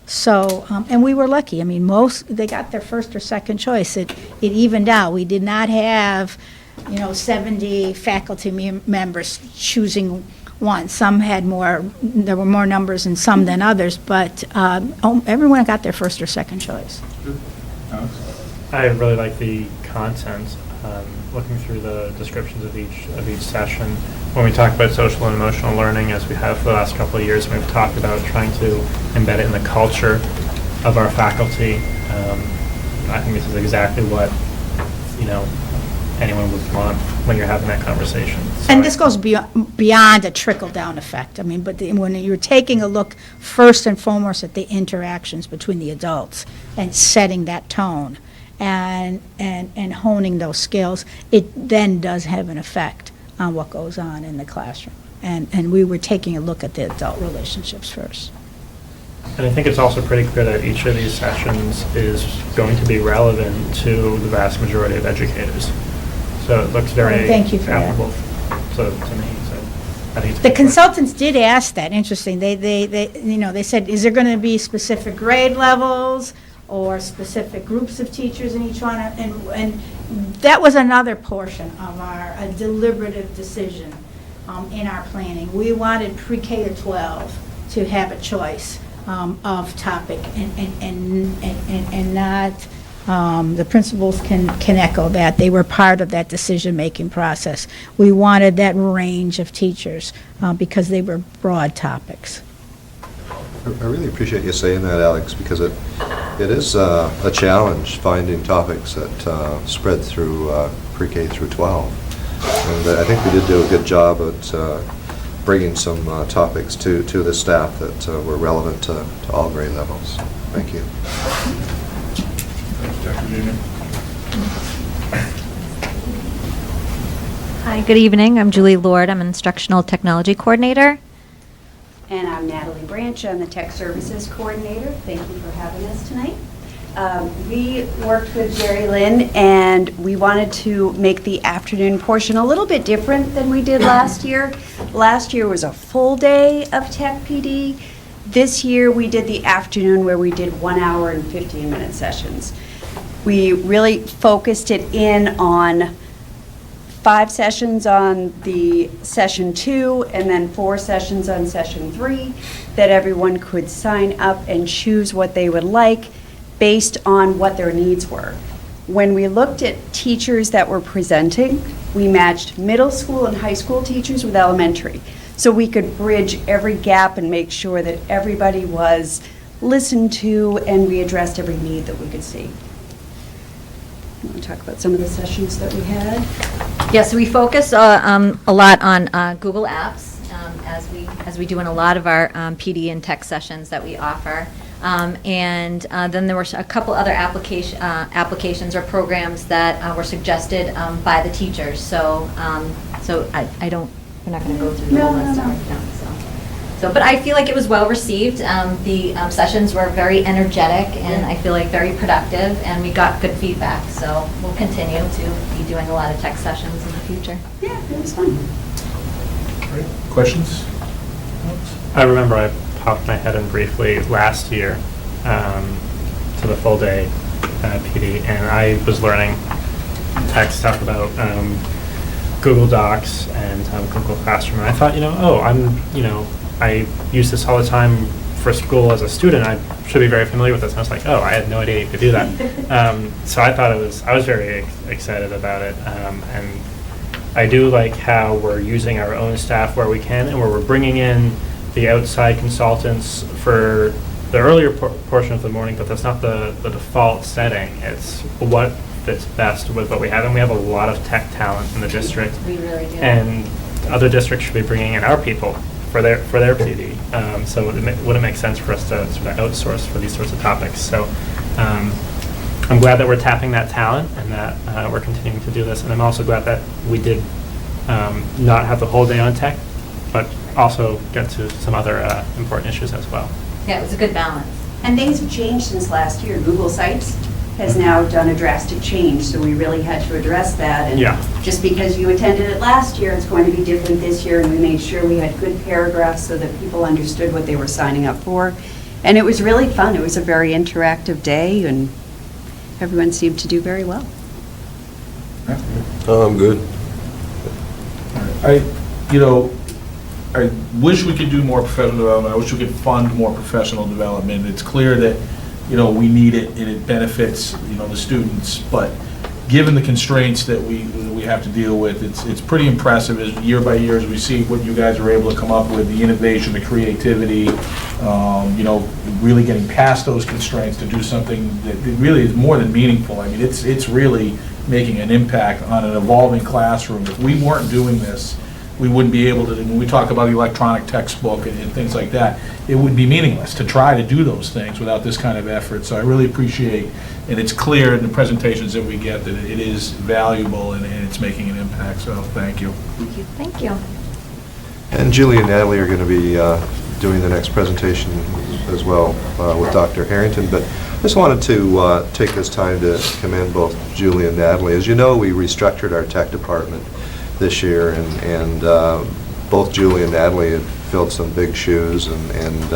So, and we were lucky. I mean, they got their first or second choice. It evened out. We did not have, 70 faculty members choosing ones. Some had more, there were more numbers in some than others, but everyone got their first or second choice. I really like the content, looking through the descriptions of each session. When we talk about social and emotional learning, as we have for the last couple of years, and we've talked about trying to embed it in the culture of our faculty, I think this is exactly what, anyone would want when you're having that conversation. So And this goes beyond a trickle-down effect. I mean, but when you're taking a look first and foremost at the interactions between the adults and setting that tone and honing those skills, it then does have an effect on what goes on in the classroom. And we were taking a look at the adult relationships first. And I think it's also pretty clear that each of these sessions is going to be relevant to the vast majority of educators. So it looks very Thank you for that. applicable to me. So I think it's a The good point. consultants did ask that, interesting. They said, is there going to be specific grade levels or specific groups of teachers in each one? And that was another portion of our deliberative decision in our planning. We wanted pre-K to 12 to have a choice of topic and not, the principals can echo that. They were part of that decision-making process. We wanted that range of teachers because they were broad topics. I really appreciate you saying that, Alex, because it is a challenge finding topics that spread through pre-K through 12. And I think we did do a good job at bringing some topics to the staff that were relevant to all grade levels. Thank you. Dr. Newman. Hi, good evening. I'm Julie Lord. I'm Instructional Technology Coordinator. And I'm Natalie Branch. I'm the Tech Services Coordinator. Thank you for having us tonight. We worked with Jerry Lynn, and we wanted to make the afternoon portion a little bit different than we did last year. Last year was a full day of Tech PD. This year we did the afternoon where we did 1 hour and 15-minute sessions. We really focused it in on 5 sessions on the session 2 and then 4 sessions on session 3 that everyone could sign up and choose what they would like based on what their needs were. When we looked at teachers that were presenting, we matched middle school and high school teachers with elementary. So we could bridge every gap and make sure that everybody was listened to and we addressed every need that we could see. You want to talk about some of the sessions that we had? Yeah, so we focus a lot on Google Apps, as we do in a lot of our PD and tech sessions that we offer. And then there were a couple other applications or programs that were suggested by the teachers. So we're not going to go through the whole list right now. But I feel like it was well received. The sessions were very energetic and I feel like very productive, and we got good feedback. So we'll continue to be doing a lot of tech sessions in the future. Yeah, it was fun. Great. Questions? I remember I popped my head in briefly last year to the full day PD, and I was learning tech stuff about Google Docs and Google Classroom, and I thought, I use this all the time for school as a student. I should be very familiar with this. And I was like, I had no idea you could do that. So I thought I was very excited about it, and I do like how we're using our own staff where we can, and where we're bringing in the outside consultants for the earlier portion of the morning, but that's not the default setting. It's what fits best with what we have, and we have a lot of tech talent in the district. We really do. And other districts should be bringing in our people for their PD. So it wouldn't make sense for us to sort of outsource for these sorts of topics. So I'm glad that we're tapping that talent and that we're continuing to do this. And I'm also glad that we did not have the whole day on tech, but also get to some other important issues as well. Yeah, it was a good balance. And things have changed since last year. Google Sites has now done a drastic change, so we really had to address that. And just because you attended it last year, it's going to be different this year, and we made sure we had good paragraphs so that people understood what they were signing up for. And it was really fun. It was a very interactive day, and everyone seemed to do very well. Oh, I'm good. I wish we could do more professional development. I wish we could fund more professional development. It's clear that, we need it and it benefits, the students. But given the constraints that we have to deal with, it's pretty impressive as year by year as we see what you guys are able to come up with, the innovation, the creativity, really getting past those constraints to do something that really is more than meaningful. I mean, it's really making an impact on an evolving classroom. If we weren't doing this, we wouldn't be able to, when we talk about the electronic textbook and things like that, it would be meaningless to try to do those things without this kind of effort. So I really appreciate, and it's clear in the presentations that we get that it is valuable and it's making an impact. So thank you. Thank you. Thank you. And Julie and Natalie are going to be doing the next presentation as well with Dr. Harrington. But I just wanted to take this time to commend both Julie and Natalie. As you know, we restructured our tech department this year, and both Julie and Natalie had filled some big shoes and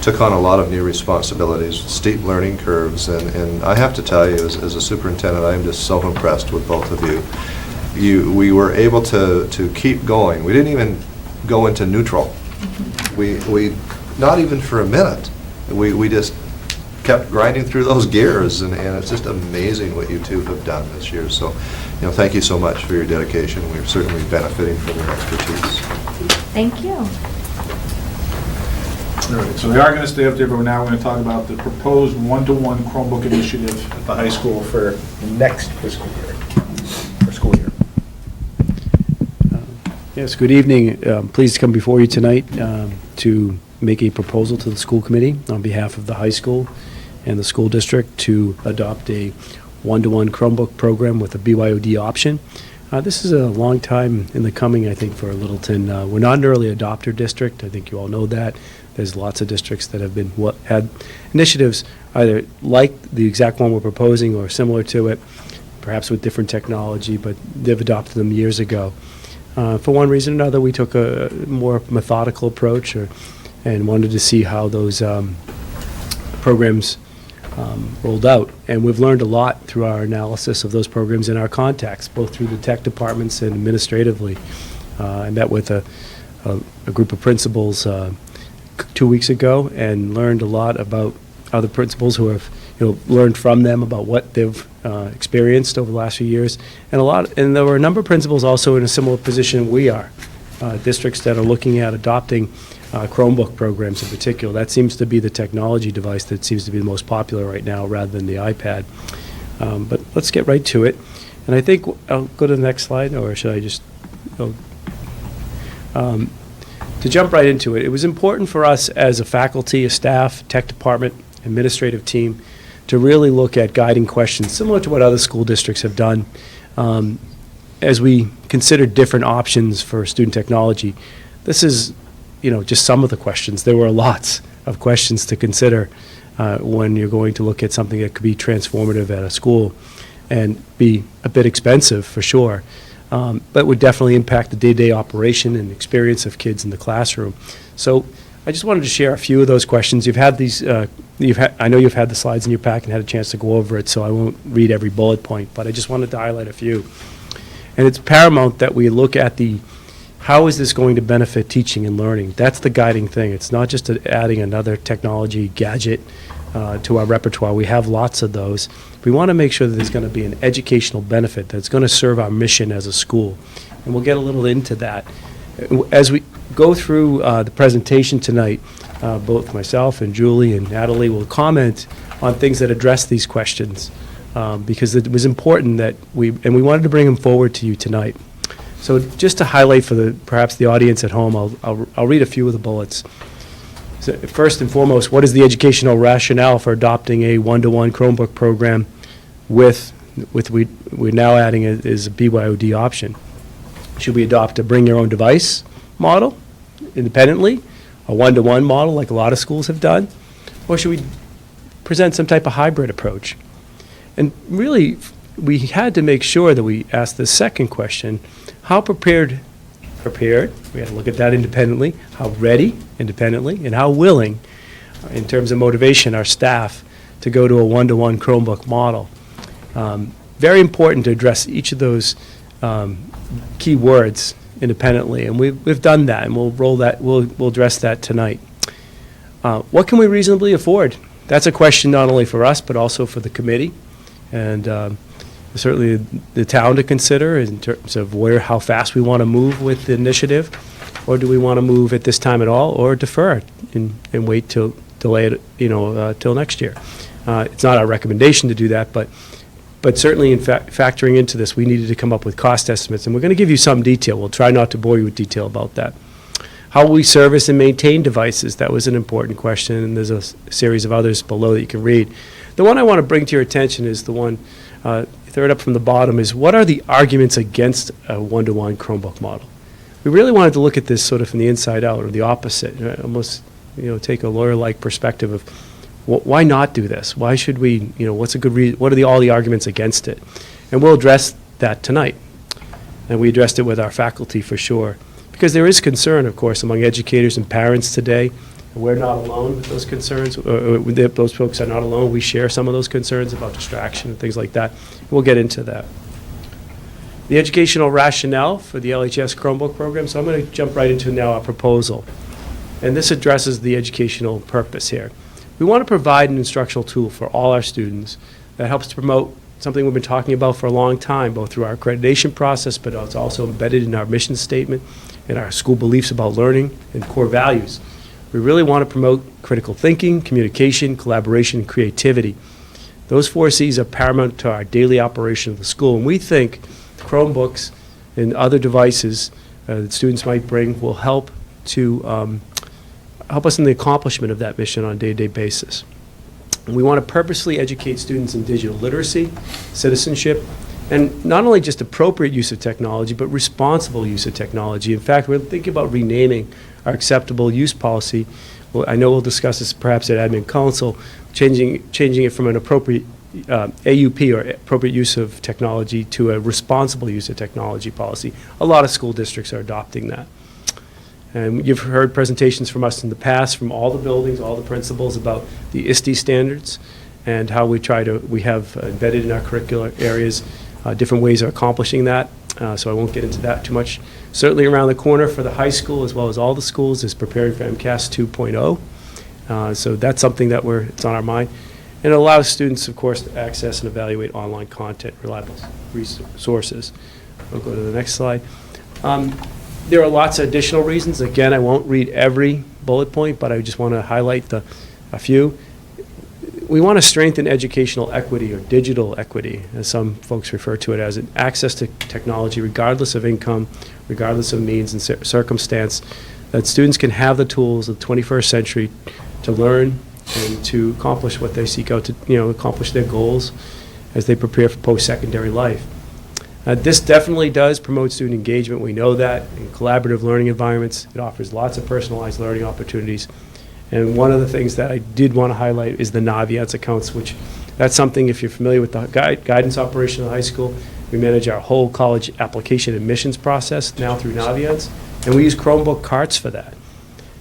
took on a lot of new responsibilities, steep learning curves, and I have to tell you, as a superintendent, I'm just so impressed with both of you. We were able to keep going. We didn't even go into neutral. We not even for a minute. We just kept grinding through those gears, and it's just amazing what you two have done this year. So, thank you so much for your dedication. We're certainly benefiting from your expertise. Thank you. All right, so they are going to stay up there, but we're now going to talk about the proposed one-to-one Chromebook initiative at the high school for the next fiscal year, or school year. Yes, good evening. Pleased to come before you tonight to make a proposal to the school committee on behalf of the high school and the school district to adopt a one-to-one Chromebook program with a BYOD option. This is a long time in the coming, I think, for Littleton. We're not an early adopter district. I think you all know that. There's lots of districts that have been had initiatives either like the exact one we're proposing or similar to it, perhaps with different technology, but they've adopted them years ago. For one reason or another, we took a more methodical approach and wanted to see how those programs rolled out. And we've learned a lot through our analysis of those programs in our contacts, both through the tech departments and administratively. I met with a group of principals 2 weeks ago and learned a lot about other principals who have learned from them about what they've experienced over the last few years. And there were a number of principals also in a similar position we are, districts that are looking at adopting Chromebook programs in particular. That seems to be the technology device that seems to be the most popular right now rather than the iPad. But let's get right to it. And I think I'll go to the next slide, or should I just go? To jump right into it, it was important for us as a faculty, a staff, tech department, administrative team to really look at guiding questions similar to what other school districts have done as we considered different options for student technology. This is just some of the questions. There were lots of questions to consider when you're going to look at something that could be transformative at a school and be a bit expensive for sure, but would definitely impact the day-to-day operation and experience of kids in the classroom. So I just wanted to share a few of those questions. You've had these, I know you've had the slides in your pack and had a chance to go over it, so I won't read every bullet point, but I just wanted to highlight a few. And it's paramount that we look at how is this going to benefit teaching and learning? That's the guiding thing. It's not just adding another technology gadget to our repertoire. We have lots of those. We want to make sure that there's going to be an educational benefit that's going to serve our mission as a school. And we'll get a little into that. As we go through the presentation tonight, both myself and Julie and Natalie will comment on things that address these questions because it was important that we wanted to bring them forward to you tonight. So just to highlight for perhaps the audience at home, I'll read a few of the bullets. So first and foremost, what is the educational rationale for adopting a one-to-one Chromebook program with we're now adding is a BYOD option? Should we adopt a bring your own device model independently, a one-to-one model like a lot of schools have done, or should we present some type of hybrid approach? And really, we had to make sure that we asked the second question, how prepared, we had to look at that independently, how ready independently, and how willing in terms of motivation our staff to go to a one-to-one Chromebook model. Very important to address each of those key words independently, and we've done that, and we'll address that tonight. What can we reasonably afford? That's a question not only for us, but also for the committee, and certainly the town to consider in terms of how fast we want to move with the initiative, or do we want to move at this time at all, or defer and wait delay it, till next year. It's not our recommendation to do that, but certainly in factoring into this, we needed to come up with cost estimates, and we're going to give you some detail. We'll try not to bore you with detail about that. How will we service and maintain devices? That was an important question, and there's a series of others below that you can read. The one I want to bring to your attention is the one, third up from the bottom, is what are the arguments against a one-to-one Chromebook model? We really wanted to look at this sort of from the inside out, or the opposite, almost take a lawyer-like perspective of why not do this? Why should we, what's a good reason? What are all the arguments against it? And we'll address that tonight. And we addressed it with our faculty for sure. Because there is concern, of course, among educators and parents today. And we're not alone with those concerns. Those folks are not alone. We share some of those concerns about distraction and things like that. We'll get into that. The educational rationale for the LHS Chromebook program. So I'm going to jump right into now our proposal. And this addresses the educational purpose here. We want to provide an instructional tool for all our students that helps to promote something we've been talking about for a long time, both through our accreditation process, but it's also embedded in our mission statement and our school beliefs about learning and core values. We really want to promote critical thinking, communication, collaboration, and creativity. Those 4 C's are paramount to our daily operation of the school, and we think Chromebooks and other devices that students might bring will help to help us in the accomplishment of that mission on a day-to-day basis. And we want to purposely educate students in digital literacy, citizenship, and not only just appropriate use of technology, but responsible use of technology. In fact, we're thinking about renaming our acceptable use policy. Well, I know we'll discuss this perhaps at Admin Council, changing it from an appropriate AUP, or appropriate use of technology, to a responsible use of technology policy. A lot of school districts are adopting that. And you've heard presentations from us in the past from all the buildings, all the principals about the ISTE standards and how we have embedded in our curricular areas different ways of accomplishing that. So I won't get into that too much. Certainly around the corner for the high school, as well as all the schools, is preparing for MCAS 2.0. So that's something that it's on our mind. And it allows students, of course, to access and evaluate online content, reliable resources. We'll go to the next slide. There are lots of additional reasons. Again, I won't read every bullet point, but I just want to highlight a few. We want to strengthen educational equity, or digital equity, as some folks refer to it as, access to technology regardless of income, regardless of means and circumstance, that students can have the tools of the 21st century to learn and to accomplish what they seek out to, accomplish their goals as they prepare for post-secondary life. This definitely does promote student engagement. We know that in collaborative learning environments. It offers lots of personalized learning opportunities. And one of the things that I did want to highlight is the Naviance accounts, which that's something, if you're familiar with the guidance operation of the high school, we manage our whole college application admissions process now through Naviance. And we use Chromebook carts for that.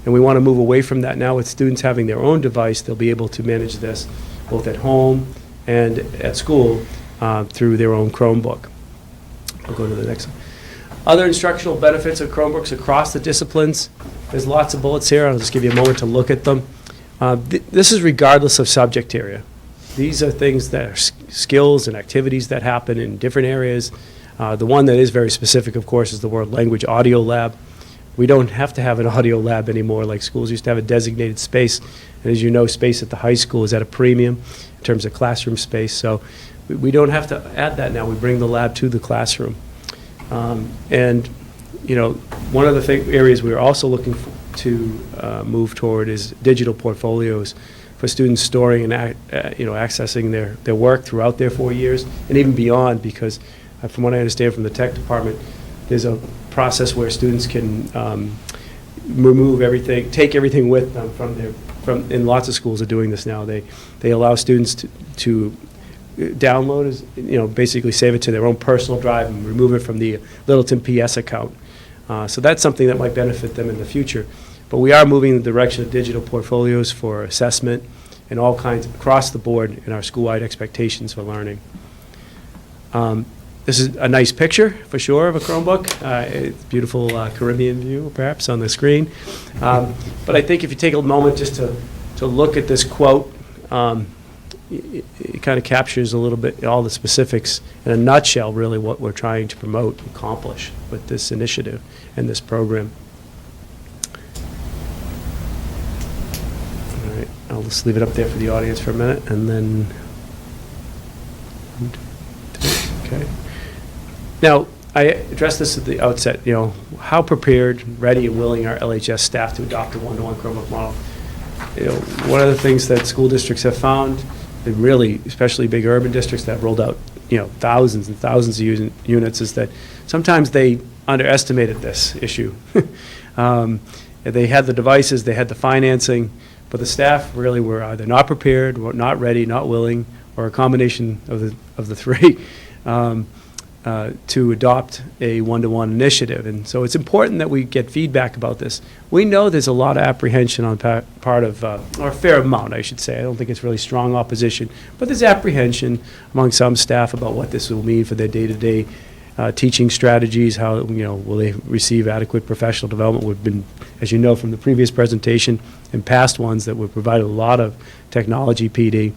And we want to move away from that now with students having their own device. They'll be able to manage this both at home and at school through their own Chromebook. I'll go to the next one. Other instructional benefits of Chromebooks across the disciplines. There's lots of bullets here. I'll just give you a moment to look at them. This is regardless of subject area. These are things that are skills and activities that happen in different areas. The one that is very specific, of course, is the World Language Audio Lab. We don't have to have an audio lab anymore like schools used to have a designated space. And as you know, space at the high school is at a premium in terms of classroom space. So we don't have to add that now. We bring the lab to the classroom. And one of the areas we're also looking to move toward is digital portfolios for students storing and accessing their work throughout their 4 years and even beyond, because from what I understand from the tech department, there's a process where students can remove everything, take everything with them and lots of schools are doing this now. They allow students to download, basically save it to their own personal drive and remove it from the Littleton PS account. So that's something that might benefit them in the future. But we are moving in the direction of digital portfolios for assessment and all kinds across the board in our school-wide expectations for learning. This is a nice picture, for sure, of a Chromebook. It's beautiful Caribbean view, perhaps, on the screen. But I think if you take a moment just to look at this quote, it kind of captures a little bit all the specifics in a nutshell, really, what we're trying to promote and accomplish with this initiative and this program. All right, I'll just leave it up there for the audience for a minute, and then... Okay. Now, I addressed this at the outset, how prepared, ready, and willing are LHS staff to adopt a one-to-one Chromebook model? One of the things that school districts have found, and really, especially big urban districts that have rolled out, thousands and thousands of units, is that sometimes they underestimated this issue. They had the devices, they had the financing, but the staff really were either not prepared, or not ready, not willing, or a combination of the three. To adopt a one-to-one initiative. And so it's important that we get feedback about this. We know there's a lot of apprehension on part of, or a fair amount, I should say. I don't think it's really strong opposition, but there's apprehension among some staff about what this will mean for their day-to-day teaching strategies, how, will they receive adequate professional development. We've been, as you know from the previous presentation and past ones, that we've provided a lot of technology PD.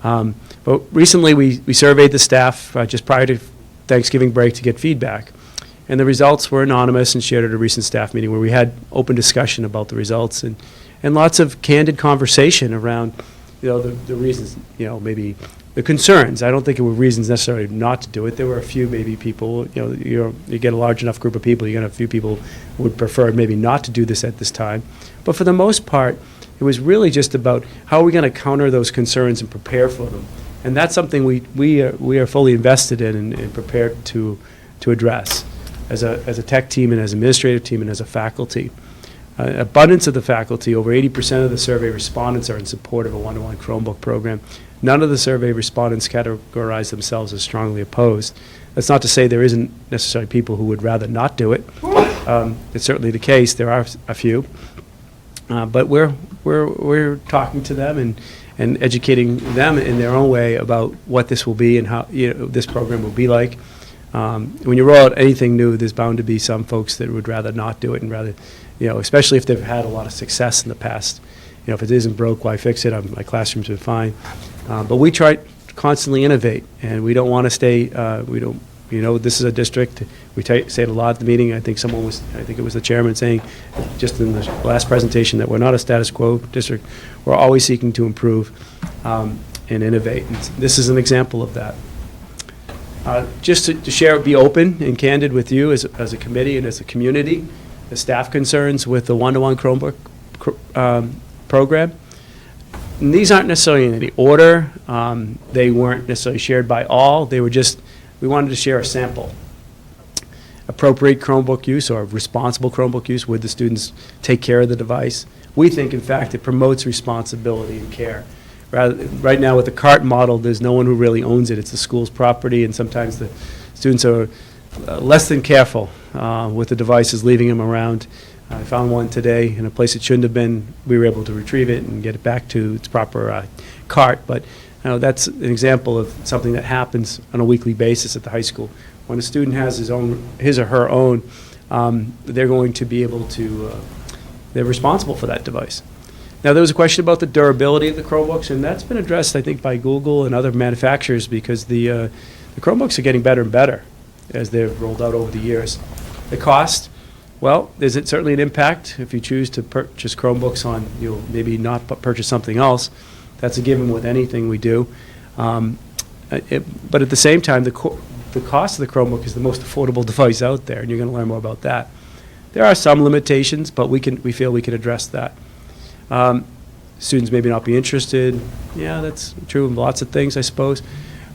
But recently we surveyed the staff just prior to Thanksgiving break to get feedback. And the results were anonymous and shared at a recent staff meeting where we had open discussion about the results and lots of candid conversation around, the reasons, maybe the concerns. I don't think it were reasons necessarily not to do it. There were a few maybe people, you get a large enough group of people, you're going to have a few people who would prefer maybe not to do this at this time. But for the most part, it was really just about how are we going to counter those concerns and prepare for them. And that's something we are fully invested in and prepared to address as a tech team and as an administrative team and as a faculty. Abundance of the faculty, over 80% of the survey respondents are in support of a one-to-one Chromebook program. None of the survey respondents categorize themselves as strongly opposed. That's not to say there isn't necessarily people who would rather not do it. It's certainly the case. There are a few. But we're talking to them and educating them in their own way about what this will be and how this program will be like. When you roll out anything new, there's bound to be some folks that would rather not do it and rather, especially if they've had a lot of success in the past. If it isn't broke, why fix it? My classrooms are fine. But we try to constantly innovate, and we don't want to stay. This is a district. We say it a lot at the meeting. I think it was the chairman saying just in the last presentation that we're not a status quo district. We're always seeking to improve and innovate. And this is an example of that. Just to share, be open and candid with you as a committee and as a community, the staff concerns with the one-to-one Chromebook program. And these aren't necessarily in any order. They weren't necessarily shared by all. They were just, we wanted to share a sample. Appropriate Chromebook use or responsible Chromebook use, would the students take care of the device? We think, in fact, it promotes responsibility and care. Right now with the cart model, there's no one who really owns it. It's the school's property, and sometimes the students are less than careful with the devices, leaving them around. I found one today in a place it shouldn't have been. We were able to retrieve it and get it back to its proper cart. But that's an example of something that happens on a weekly basis at the high school. When a student has his or her own, they're going to be able to, they're responsible for that device. Now, there was a question about the durability of the Chromebooks, and that's been addressed, I think, by Google and other manufacturers because the Chromebooks are getting better and better as they've rolled out over the years. The cost, well, there's certainly an impact if you choose to purchase Chromebooks on, maybe not purchase something else. That's a given with anything we do. But at the same time, the cost of the Chromebook is the most affordable device out there, and you're going to learn more about that. There are some limitations, but we feel we can address that. Students maybe not be interested. Yeah, that's true in lots of things, I suppose.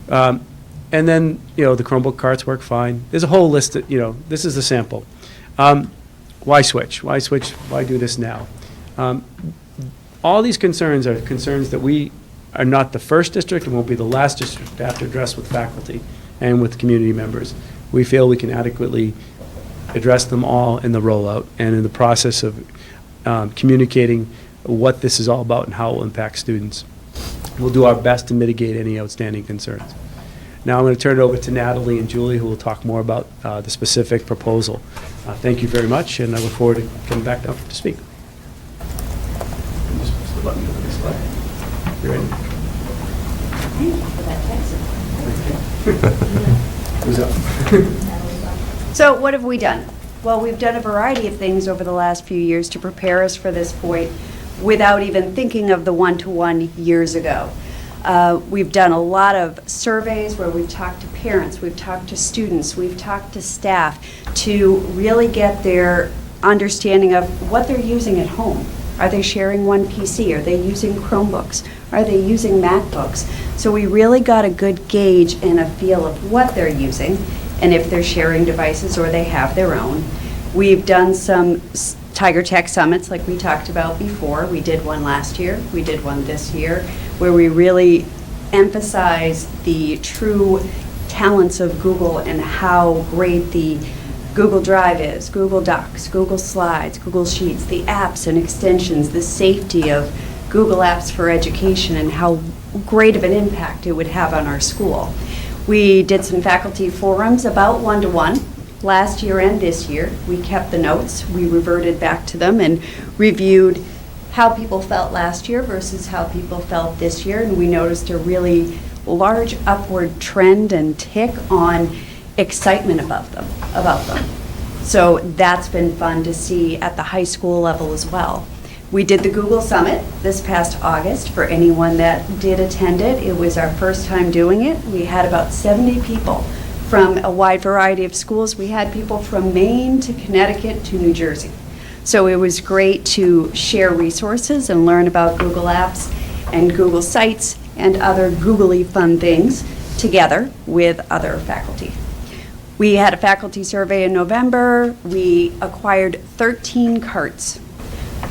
And then, the Chromebook carts work fine. There's a whole list of, this is a sample. Why switch? Why switch? Why do this now? All these concerns are concerns that we are not the first district and won't be the last district to have to address with faculty and with community members. We feel we can adequately address them all in the rollout and in the process of communicating what this is all about and how it will impact students. We'll do our best to mitigate any outstanding concerns. Now I'm going to turn it over to Natalie and Julie, who will talk more about the specific proposal. Thank you very much, and I look forward to coming back up to speak. Just push the button to the next slide. You ready? Who's up? So what have we done? Well, we've done a variety of things over the last few years to prepare us for this point without even thinking of the one-to-one years ago. We've done a lot of surveys where we've talked to parents, we've talked to students, we've talked to staff to really get their understanding of what they're using at home. Are they sharing one PC? Are they using Chromebooks? Are they using MacBooks? So we really got a good gauge and a feel of what they're using and if they're sharing devices or they have their own. We've done some Tiger Tech Summits like we talked about before. We did one last year, we did one this year, where we really emphasize the true talents of Google and how great the Google Drive is, Google Docs, Google Slides, Google Sheets, the apps and extensions, the safety of Google Apps for Education and how great of an impact it would have on our school. We did some faculty forums about one-to-one last year and this year. We kept the notes, we reverted back to them and reviewed how people felt last year versus how people felt this year, and we noticed a really large upward trend and tick on excitement about them. So that's been fun to see at the high school level as well. We did the Google Summit this past August. For anyone that did attend it, it was our first time doing it. We had about 70 people from a wide variety of schools. We had people from Maine to Connecticut to New Jersey. So it was great to share resources and learn about Google Apps and Google Sites and other googly fun things together with other faculty. We had a faculty survey in November. We acquired 13 carts.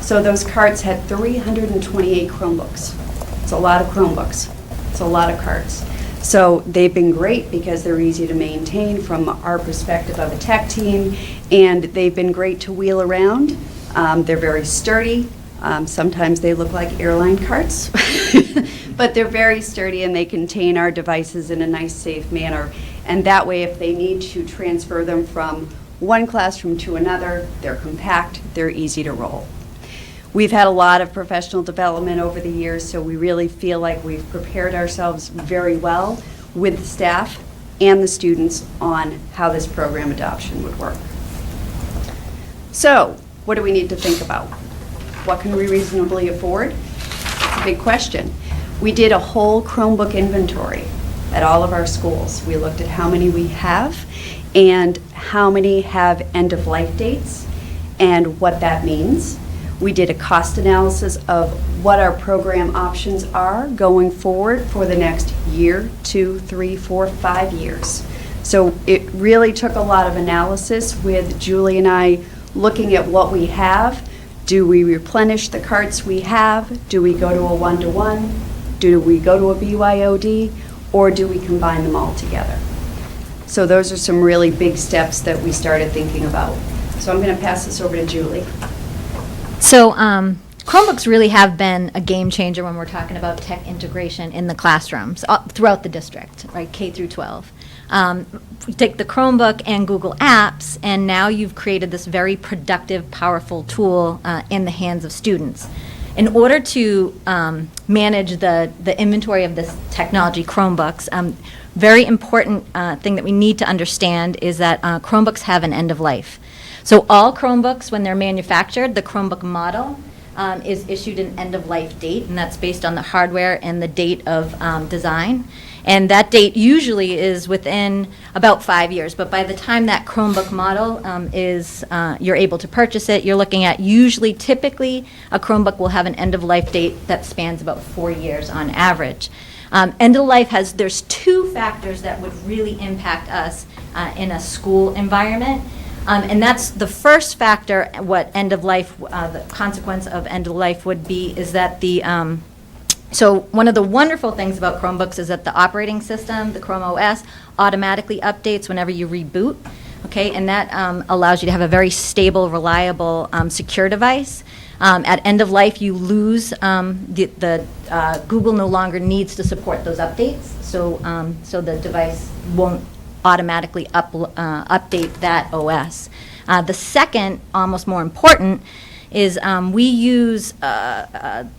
So those carts had 328 Chromebooks. It's a lot of Chromebooks. It's a lot of carts. So they've been great because they're easy to maintain from our perspective of a tech team, and they've been great to wheel around. They're very sturdy. Sometimes they look like airline carts, but they're very sturdy and they contain our devices in a nice, safe manner. And that way, if they need to transfer them from one classroom to another, they're compact, they're easy to roll. We've had a lot of professional development over the years, so we really feel like we've prepared ourselves very well with the staff and the students on how this program adoption would work. So, what do we need to think about? What can we reasonably afford? It's a big question. We did a whole Chromebook inventory at all of our schools. We looked at how many we have and how many have end-of-life dates and what that means. We did a cost analysis of what our program options are going forward for the next year, 2, 3, 4, 5 years. So it really took a lot of analysis with Julie and I looking at what we have. Do we replenish the carts we have? Do we go to a one-to-one? Do we go to a BYOD? Or do we combine them all together? So those are some really big steps that we started thinking about. So I'm going to pass this over to Julie. So Chromebooks really have been a game changer when we're talking about tech integration in the classrooms throughout the district, right, K through 12. We take the Chromebook and Google Apps, and now you've created this very productive, powerful tool in the hands of students. In order to manage the inventory of this technology, Chromebooks, very important thing that we need to understand is that Chromebooks have an end of life. So all Chromebooks, when they're manufactured, the Chromebook model is issued an end-of-life date, and that's based on the hardware and the date of design. And that date usually is within about 5 years. But by the time that Chromebook model you're able to purchase it, you're looking at typically, a Chromebook will have an end-of-life date that spans about 4 years on average. End-of-life there's two factors that would really impact us in a school environment. And that's the first factor, what end-of-life, the consequence of end-of-life would be is that so one of the wonderful things about Chromebooks is that the operating system, the Chrome OS, automatically updates whenever you reboot. Okay, and that allows you to have a very stable, reliable, secure device. At end of life, you lose Google no longer needs to support those updates, so the device won't automatically update that OS. The second, almost more important, is we use admin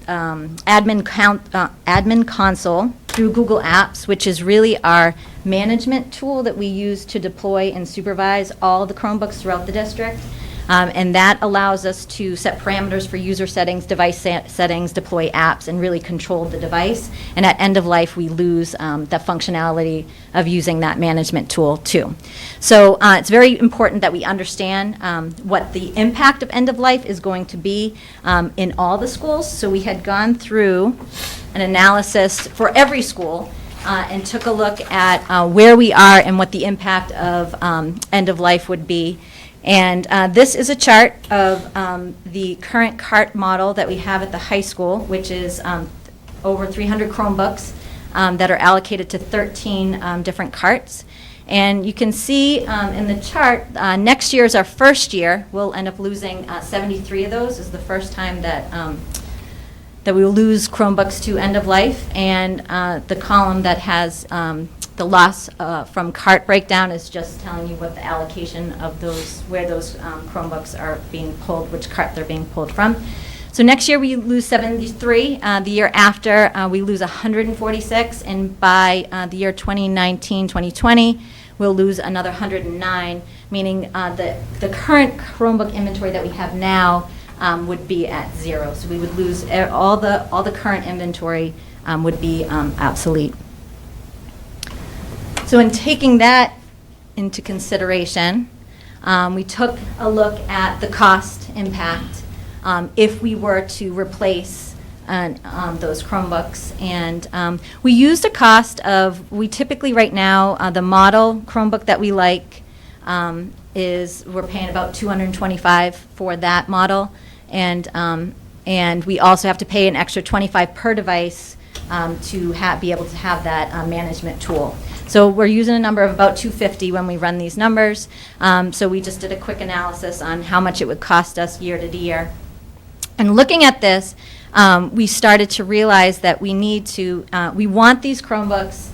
console through Google Apps, which is really our management tool that we use to deploy and supervise all the Chromebooks throughout the district. And that allows us to set parameters for user settings, device settings, deploy apps, and really control the device. And at end of life, we lose the functionality of using that management tool too. So it's very important that we understand what the impact of end of life is going to be in all the schools. So we had gone through an analysis for every school and took a look at where we are and what the impact of end of life would be. And this is a chart of the current cart model that we have at the high school, which is over 300 Chromebooks that are allocated to 13 different carts. And you can see in the chart, next year is our first year. We'll end up losing 73 of those. This is the first time that we will lose Chromebooks to end of life. And the column that has the loss from cart breakdown is just telling you what the allocation of those, where those Chromebooks are being pulled, which cart they're being pulled from. So next year we lose 73. The year after we lose 146, and by the year 2019, 2020, we'll lose another 109, meaning the current Chromebook inventory that we have now would be at 0. So we would lose all the current inventory would be obsolete. So in taking that into consideration, we took a look at the cost impact if we were to replace those Chromebooks. And we used a cost of, we typically right now, the model Chromebook that we like is, we're paying about $225 for that model. And we also have to pay an extra $25 per device to be able to have that management tool. So we're using a number of about $250 when we run these numbers. So we just did a quick analysis on how much it would cost us year to year. And looking at this, we started to realize that we need to, we want these Chromebooks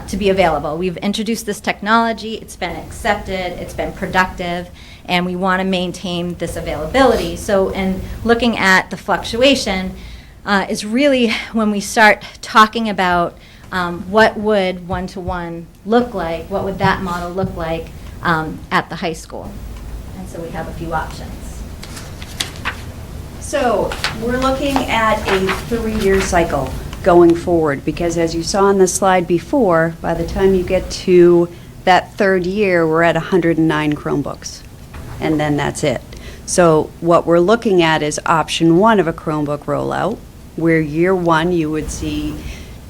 to be available. We've introduced this technology, it's been accepted, it's been productive, and we want to maintain this availability. So in looking at the fluctuation, is really when we start talking about what would one-to-one look like, what would that model look like at the high school. And so we have a few options. So we're looking at a 3-year cycle going forward, because as you saw on the slide before, by the time you get to that 3rd year, we're at 109 Chromebooks, and then that's it. So what we're looking at is option 1 of a Chromebook rollout, where year 1 you would see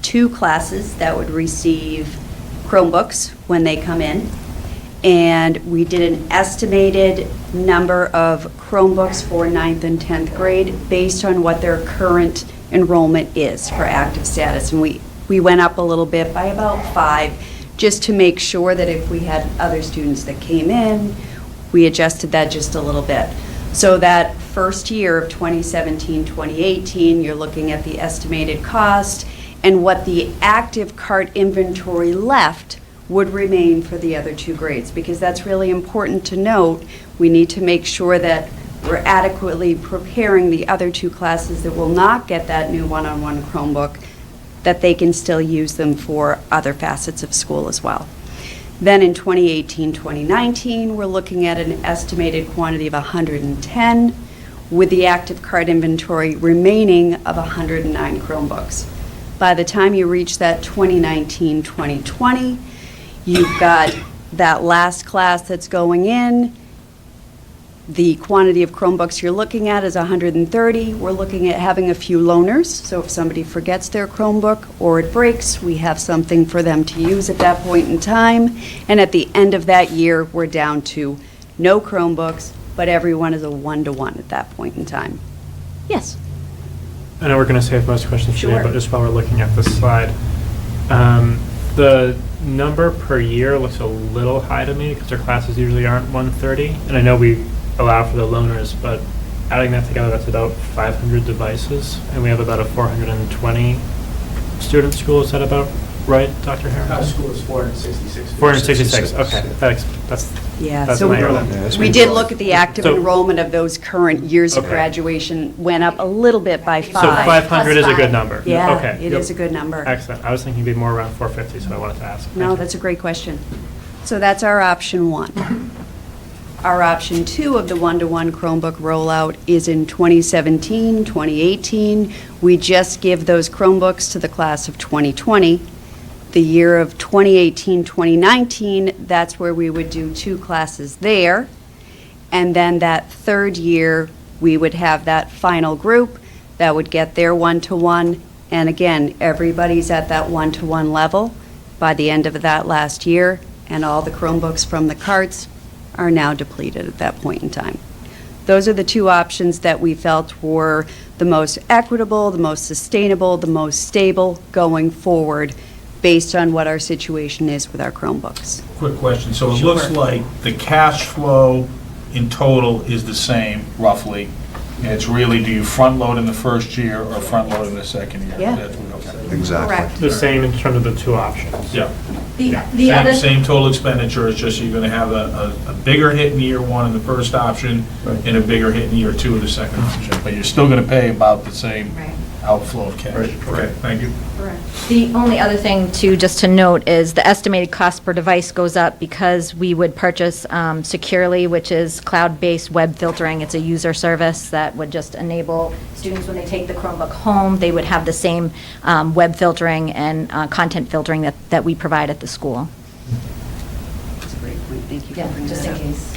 2 classes that would receive Chromebooks when they come in. And we did an estimated number of Chromebooks for 9th and 10th grade based on what their current enrollment is for active status. And we went up a little bit by about 5, just to make sure that if we had other students that came in, we adjusted that just a little bit. So that first year of 2017, 2018, you're looking at the estimated cost and what the active cart inventory left would remain for the other 2 grades, because that's really important to note. We need to make sure that we're adequately preparing the other 2 classes that will not get that new one-on-one Chromebook, that they can still use them for other facets of school as well. Then in 2018, 2019, we're looking at an estimated quantity of 110, with the active cart inventory remaining of 109 Chromebooks. By the time you reach that 2019, 2020, you've got that last class that's going in. The quantity of Chromebooks you're looking at is 130. We're looking at having a few loaners, so if somebody forgets their Chromebook or it breaks, we have something for them to use at that point in time. And at the end of that year, we're down to no Chromebooks, but everyone is a one-to-one at that point in time. Yes? I know we're going to save most questions today, Sure. but just while we're looking at this slide, the number per year looks a little high to me because our classes usually aren't 130. And I know we allow for the loaners, but adding that together, that's about 500 devices. And we have about a 420 student school. Is that about right, Dr. Harris? Our school is 466. 466, okay. That's Yeah, that's so my error then. we did look at the active So- enrollment of those current years of Okay. graduation, went up a little bit by 5. So 500 is a good number? Yeah, Okay. it is a good number. Excellent. I was thinking it'd be more around 450, so I wanted to ask. No, that's a great question. So that's our option 1. Our option 2 of the one-to-one Chromebook rollout is in 2017, 2018. We just give those Chromebooks to the class of 2020. The year of 2018, 2019, that's where we would do 2 classes there. And then that third year, we would have that final group that would get their one-to-one. And again, everybody's at that one-to-one level by the end of that last year, and all the Chromebooks from the carts are now depleted at that point in time. Those are the 2 options that we felt were the most equitable, the most sustainable, the most stable going forward based on what our situation is with our Chromebooks. Quick question. So it looks like the cash flow in total is the same, roughly. And it's really, do you front load in the first year or front load in the second year? Yeah. That's what- okay. Exactly. Correct. The same in terms of the 2 options. Yeah. The other Same total expenditure, it's just you're gonna have a bigger hit in year 1 in the first option and a bigger hit in year 2 of the second option. But you're still gonna pay about the same outflow of cash. Okay, thank you. The only other thing just to note is the estimated cost per device goes up because we would purchase Securely, which is cloud-based web filtering. It's a user service that would just enable students, when they take the Chromebook home, they would have the same web filtering and content filtering that we provide at the school. That's a great point. Thank you for Yeah, bringing just that in up. case.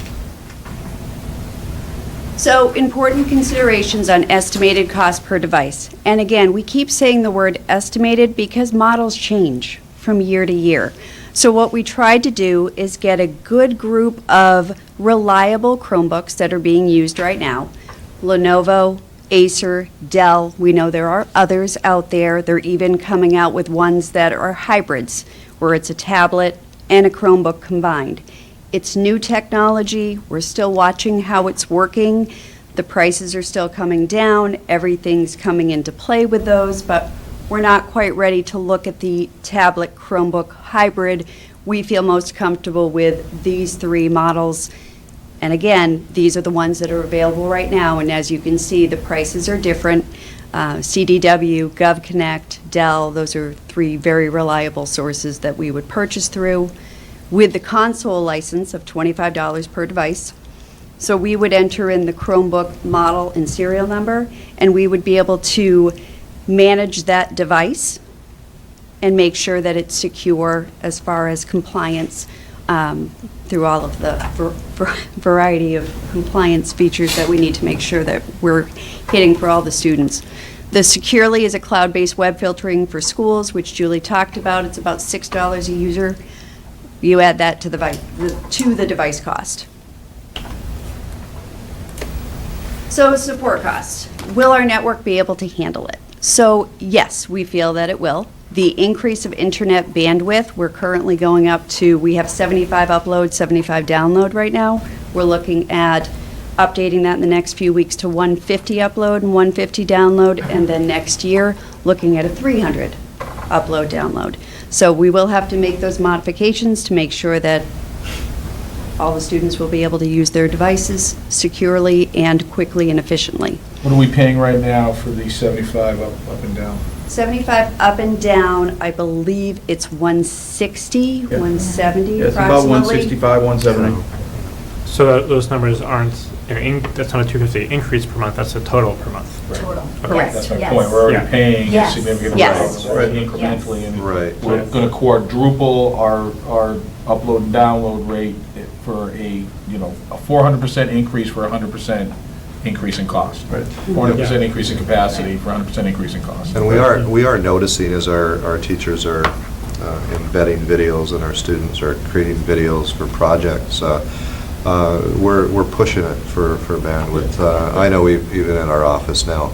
So, important considerations on estimated cost per device. And again, we keep saying the word estimated because models change from year to year. So what we tried to do is get a good group of reliable Chromebooks that are being used right now. Lenovo, Acer, Dell, we know there are others out there. They're even coming out with ones that are hybrids, where it's a tablet and a Chromebook combined. It's new technology. We're still watching how it's working. The prices are still coming down. Everything's coming into play with those, but we're not quite ready to look at the tablet Chromebook hybrid. We feel most comfortable with these 3 models. And again, these are the ones that are available right now, and as you can see, the prices are different. CDW, GovConnect, Dell, those are 3 very reliable sources that we would purchase through, with the console license of $25 per device. So we would enter in the Chromebook model and serial number, and we would be able to manage that device and make sure that it's secure as far as compliance through all of the variety of compliance features that we need to make sure that we're hitting for all the students. The Securely is a cloud-based web filtering for schools, which Julie talked about. It's about $6 a user. You add that to the device cost. So support costs. Will our network be able to handle it? So yes, we feel that it will. The increase of internet bandwidth, we're currently going up to, we have 75 upload, 75 download right now. We're looking at updating that in the next few weeks to 150 upload and 150 download, and then next year, looking at a 300 upload download. So we will have to make those modifications to make sure that all the students will be able to use their devices securely and quickly and efficiently. What are we paying right now for the 75 up and down? 75 up and down, I believe it's 160, 170 Yeah, it's about approximately. 165, 170. So those numbers aren't, that's not a 250 increase per month, that's a total per month. Total. Okay. Correct. That's my Yes. point. We're already Yeah. paying a Yes. significant Yes. amount already incrementally. And Right. we're going to quadruple our upload and download rate for a 400% increase for a 100% increase in cost. Right. 400% increase in capacity for 100% increase in cost. And we are noticing as our teachers are embedding videos and our students are creating videos for projects, we're pushing it for bandwidth. I know even in our office now,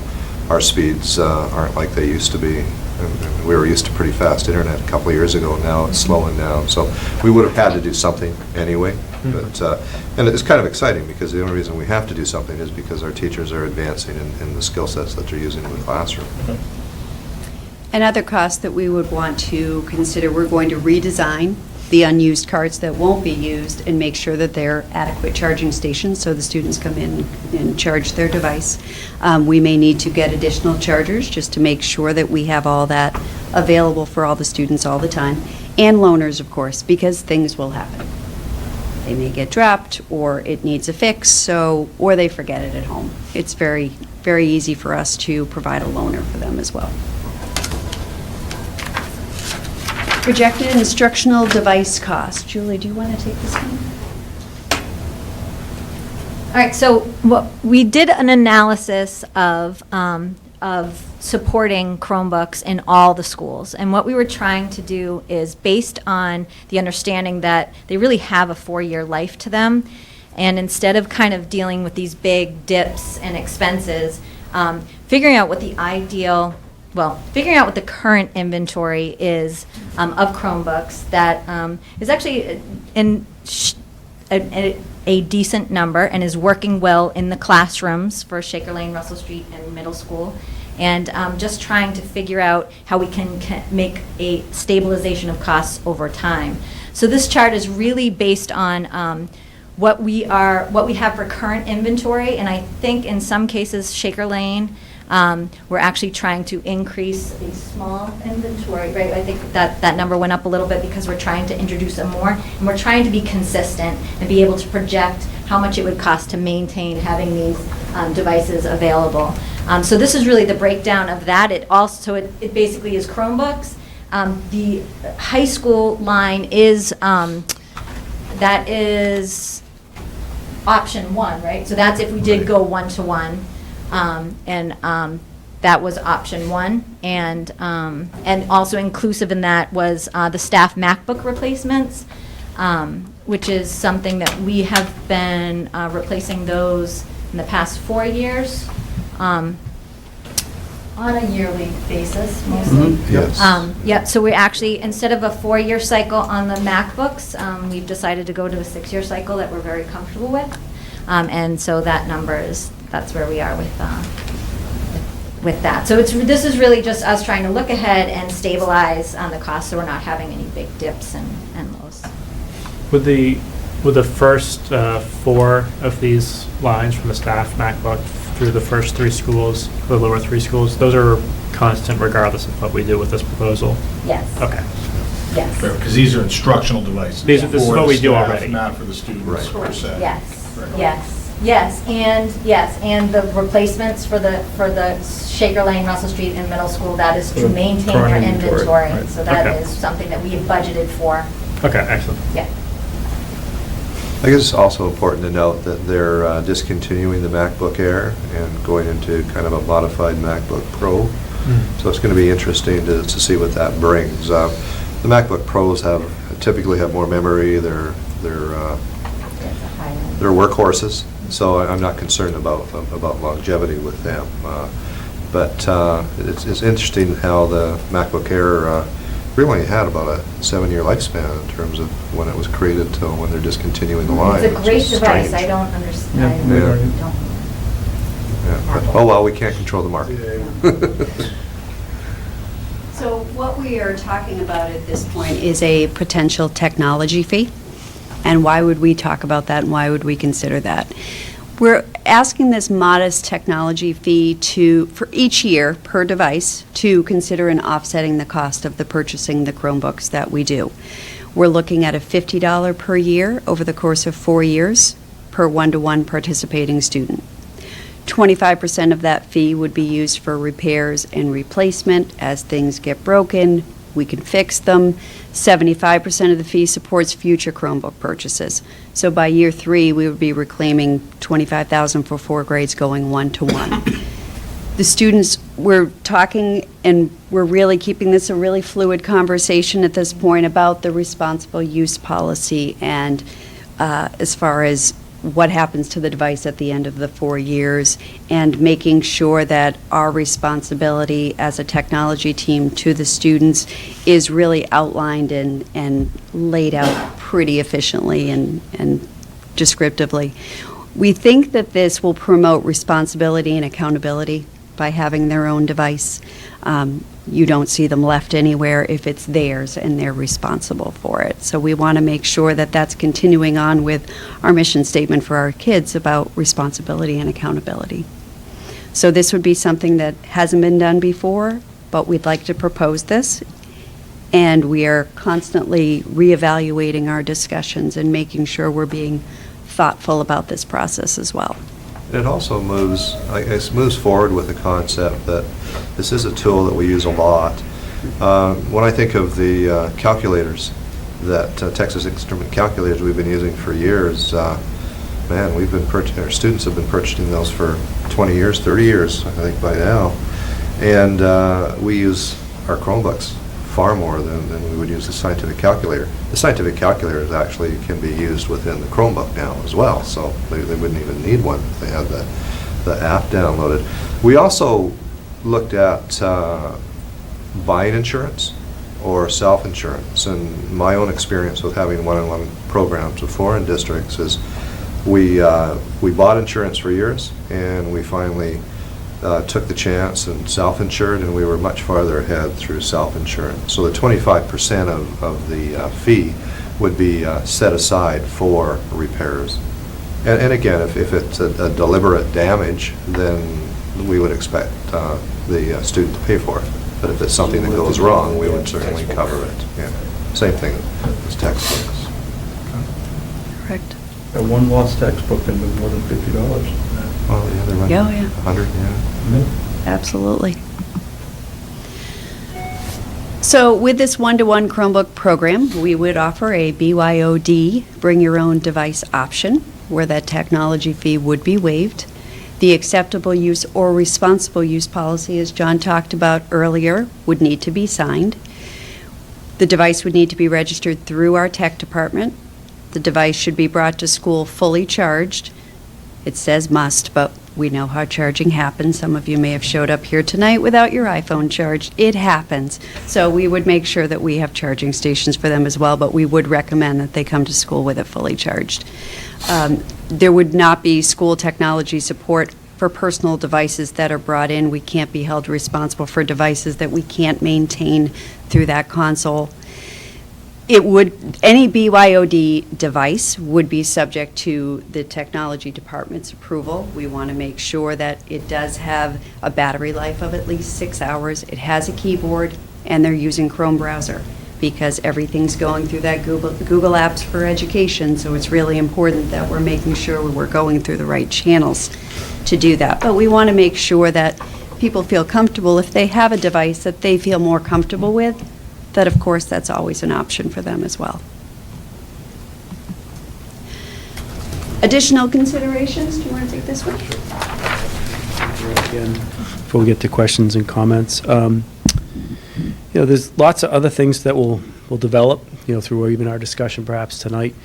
our speeds aren't like they used to be. And We were used to pretty fast internet a couple of years ago. Now it's slowing down. So we would have had to do something anyway. But, and it's kind of exciting because the only reason we have to do something is because our teachers are advancing in the skill sets that they're using in the classroom. Another cost that we would want to consider, we're going to redesign the unused carts that won't be used and make sure that they're adequate charging stations so the students come in and charge their device. We may need to get additional chargers just to make sure that we have all that available for all the students all the time. And loaners, of course, because things will happen. They may get dropped, or it needs a fix, or they forget it at home. It's very, very easy for us to provide a loaner for them as well. Projected instructional device cost. Julie, do you want to take this one? All right, so we did an analysis of supporting Chromebooks in all the schools. And what we were trying to do is, based on the understanding that they really have a 4-year life to them, and instead of kind of dealing with these big dips and expenses, figuring out what the current inventory is of Chromebooks that is actually a decent number and is working well in the classrooms for Shaker Lane, Russell Street, and middle school. And just trying to figure out how we can make a stabilization of costs over time. So this chart is really based on what we have for current inventory, and I think in some cases Shaker Lane, we're actually trying to increase a small inventory, right? I think that number went up a little bit because we're trying to introduce a more, and we're trying to be consistent and be able to project how much it would cost to maintain having these devices available. So this is really the breakdown of that. It basically is Chromebooks. The high school line is, that is option 1, right? So that's if we did go 1-to-1. That was option 1, and also inclusive in that was the staff MacBook replacements, which is something that we have been replacing those in the past 4 years on a yearly basis mostly. Yes. So we actually, instead of a 4-year cycle on the MacBooks, we've decided to go to a 6-year cycle that we're very comfortable with, and so that number that's where we are with that. So this is really just us trying to look ahead and stabilize on the cost, so we're not having any big dips and lows. With the first 4 of these lines from the staff MacBook through the first 3 schools, the lower 3 schools, those are constant regardless of what we do with this proposal? Yes. Okay. Yes. Because these are instructional devices. This is for what the we do staff, already. Not for the students per se. Yes, and the replacements for the Shaker Lane, Russell Street, and middle school, that is to maintain your inventory. Right. So that Okay. is something that we have budgeted for. Okay, excellent. Yeah. I guess it's also important to note that they're discontinuing the MacBook Air and going into kind of a modified MacBook Pro. So it's going to be interesting to see what that brings. The MacBook Pros typically have more memory. They're workhorses, so I'm not concerned about longevity with them. But it's interesting how the MacBook Air really had about a 7-year lifespan in terms of when it was created till when they're discontinuing the line. It's a great device. Strange. I don't understand. But, oh well, we can't control the market. So what we are talking about at this point is a potential technology fee. And why would we talk about that, and why would we consider that? We're asking this modest technology fee for each year per device to consider in offsetting the cost of the purchasing the Chromebooks that we do. We're looking at a $50 per year over the course of 4 years per 1-to-1 participating student. 25% of that fee would be used for repairs and replacement. As things get broken, we can fix them. 75% of the fee supports future Chromebook purchases. So by year 3, we would be reclaiming $25,000 for 4 grades going 1-to-1. The students, we're talking, and we're really keeping this a really fluid conversation at this point about the responsible use policy, and as far as what happens to the device at the end of the 4 years, and making sure that our responsibility as a technology team to the students is really outlined and laid out pretty efficiently and descriptively. We think that this will promote responsibility and accountability by having their own device. You don't see them left anywhere if it's theirs and they're responsible for it. So we want to make sure that that's continuing on with our mission statement for our kids about responsibility and accountability. So this would be something that hasn't been done before, but we'd like to propose this. And we are constantly reevaluating our discussions and making sure we're being thoughtful about this process as well. It also moves, I guess, moves forward with the concept that this is a tool that we use a lot. When I think of the calculators that Texas Instrument calculators we've been using for years, man, our students have been purchasing those for 20 years, 30 years, I think by now. And we use our Chromebooks far more than we would use the scientific calculator. The scientific calculators actually can be used within the Chromebook now as well, so they wouldn't even need one if they had the app downloaded. We also looked at buying insurance or self-insurance, and my own experience with having one-on-one programs with foreign districts is we bought insurance for years, and we finally took the chance and self-insured, and we were much farther ahead through self-insurance. So the 25% of the fee would be set aside for repairs. And again, if it's a deliberate damage, then we would expect the student to pay for it. But if it's something that goes wrong, we would certainly cover it. Yeah. Same thing as textbooks. Correct. A one lost textbook can be more than $50. Oh, yeah, they're running Yeah, yeah. 100, yeah. Absolutely. So with this one-to-one Chromebook program, we would offer a BYOD, bring your own device option, where that technology fee would be waived. The acceptable use or responsible use policy, as John talked about earlier, would need to be signed. The device would need to be registered through our tech department. The device should be brought to school fully charged. It says must, but we know how charging happens. Some of you may have showed up here tonight without your iPhone charged. It happens. So we would make sure that we have charging stations for them as well, but we would recommend that they come to school with it fully charged. There would not be school technology support for personal devices that are brought in. We can't be held responsible for devices that we can't maintain through that console. Any BYOD device would be subject to the technology department's approval. We want to make sure that it does have a battery life of at least 6 hours. It has a keyboard, and they're using Chrome browser, because everything's going through that Google Apps for Education, so it's really important that we're making sure we're going through the right channels to do that. But we want to make sure that people feel comfortable if they have a device that they feel more comfortable with, that of course that's always an option for them as well. Additional considerations? Do you want to take this one? Again, before we get to questions and comments, there's lots of other things that will develop, through even our discussion perhaps tonight,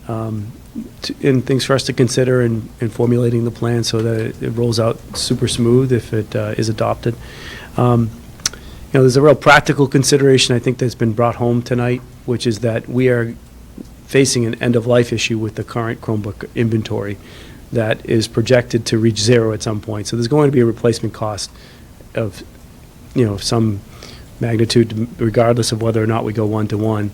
and things for us to consider in formulating the plan so that it rolls out super smooth if it is adopted. There's a real practical consideration I think that's been brought home tonight, which is that we are facing an end-of-life issue with the current Chromebook inventory that is projected to reach zero at some point. So there's going to be a replacement cost of, some magnitude, regardless of whether or not we go one-to-one.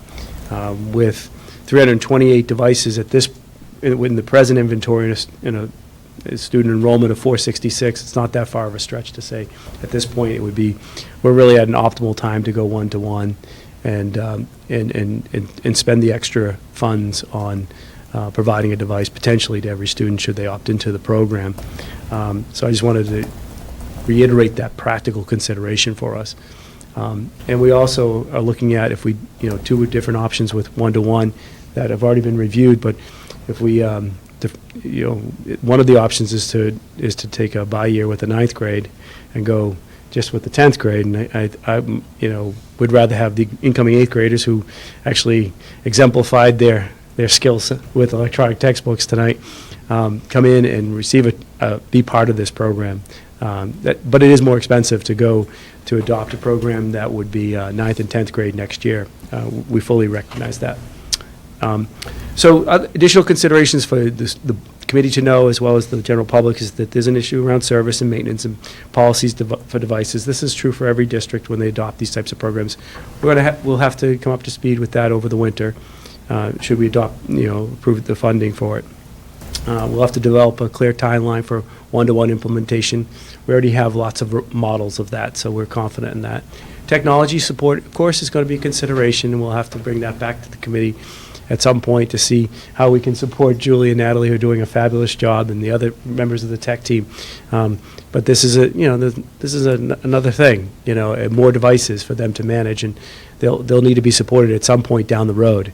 With 328 devices in the present inventory in a student enrollment of 466, it's not that far of a stretch to say at this point we're really at an optimal time to go one-to-one and spend the extra funds on providing a device potentially to every student should they opt into the program. So I just wanted to reiterate that practical consideration for us. And we also are looking at if we, two different options with one-to-one that have already been reviewed, but if we one of the options is to take a bi-year with the 9th grade and go just with the 10th grade, and I would rather have the incoming 8th graders who actually exemplified their their skills with electronic textbooks tonight, come in and be part of this program. But it is more expensive to go to adopt a program that would be 9th and 10th grade next year. We fully recognize that. So additional considerations for the committee to know, as well as the general public, is that there's an issue around service and maintenance and policies for devices. This is true for every district when they adopt these types of programs. We'll have to come up to speed with that over the winter, should we approve the funding for it. We'll have to develop a clear timeline for one-to-one implementation. We already have lots of models of that, so we're confident in that. Technology support, of course, is going to be a consideration, and we'll have to bring that back to the committee at some point to see how we can support Julie and Natalie, who are doing a fabulous job, and the other members of the tech team. But this is another thing, more devices for them to manage, and they'll need to be supported at some point down the road.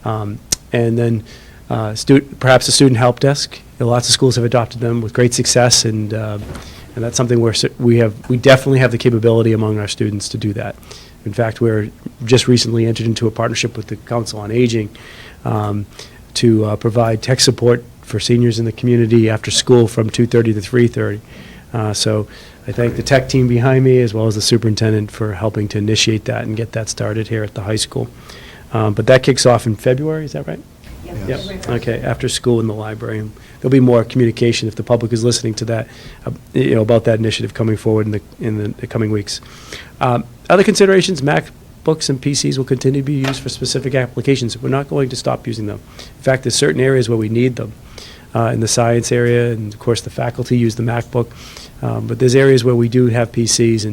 And then perhaps a student help desk. Lots of schools have adopted them with great success, and that's something we definitely have the capability among our students to do that. In fact, we're just recently entered into a partnership with the Council on Aging to provide tech support for seniors in the community after school from 2:30 to 3:30. So I thank the tech team behind me, as well as the superintendent, for helping to initiate that and get that started here at the high school. But that kicks off in February, is that right? Yes. Yep. Okay, after school in the library. There'll be more communication if the public is listening to that, about that initiative coming forward in the coming weeks. Other considerations, MacBooks and PCs will continue to be used for specific applications. We're not going to stop using them. In fact, there's certain areas where we need them. In the science area, and of course the faculty use the MacBook, but there's areas where we do have PCs,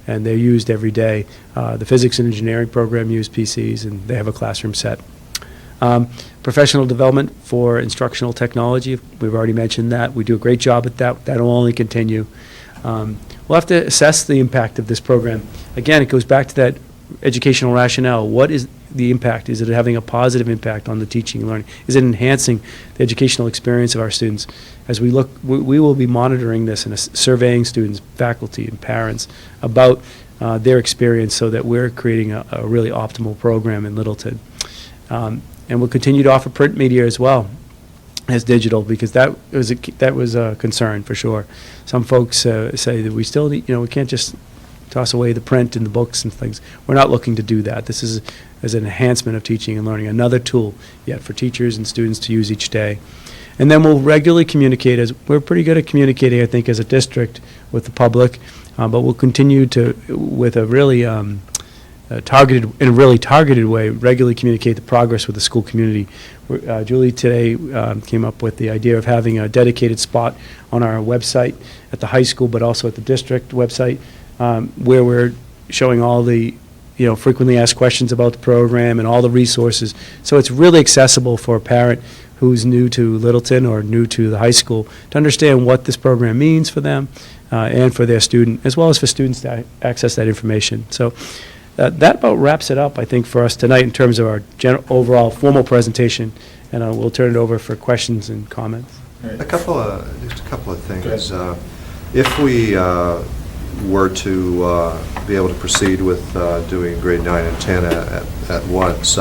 and they're used every day. The physics and engineering program use PCs, and they have a classroom set. Professional development for instructional technology, we've already mentioned that. We do a great job at that. That will only continue. We'll have to assess the impact of this program. Again, it goes back to that educational rationale. What is the impact? Is it having a positive impact on the teaching and learning? Is it enhancing the educational experience of our students? As we look, we will be monitoring this and surveying students, faculty, and parents about their experience, so that we're creating a really optimal program in Littleton. And we'll continue to offer print media as well as digital, because that was a concern for sure. Some folks say that we still need, we can't just toss away the print and the books and things. We're not looking to do that. This is as an enhancement of teaching and learning, another tool yet for teachers and students to use each day. And then we'll regularly communicate, as we're pretty good at communicating, I think, as a district with the public, but we'll continue to, with a really targeted way, regularly communicate the progress with the school community. Julie today came up with the idea of having a dedicated spot on our website at the high school, but also at the district website, where we're showing all the frequently asked questions about the program and all the resources. So it's really accessible for a parent who's new to Littleton or new to the high school to understand what this program means for them and for their student, as well as for students to access that information. So that about wraps it up, I think, for us tonight in terms of our overall formal presentation, and we'll turn it over for questions and comments. Just a couple of things. If we were to be able to proceed with doing grade 9 and 10 at once,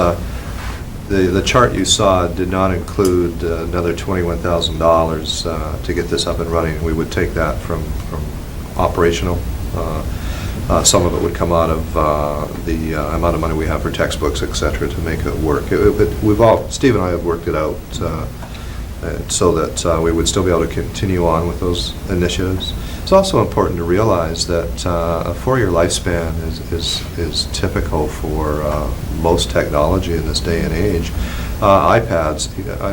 the chart you saw did not include another $21,000 to get this up and running. We would take that from operational. Some of it would come out of the amount of money we have for textbooks, et cetera, to make it work. Steve and I have worked it out so that we would still be able to continue on with those initiatives. It's also important to realize that a 4-year lifespan is typical for most technology in this day and age. iPads,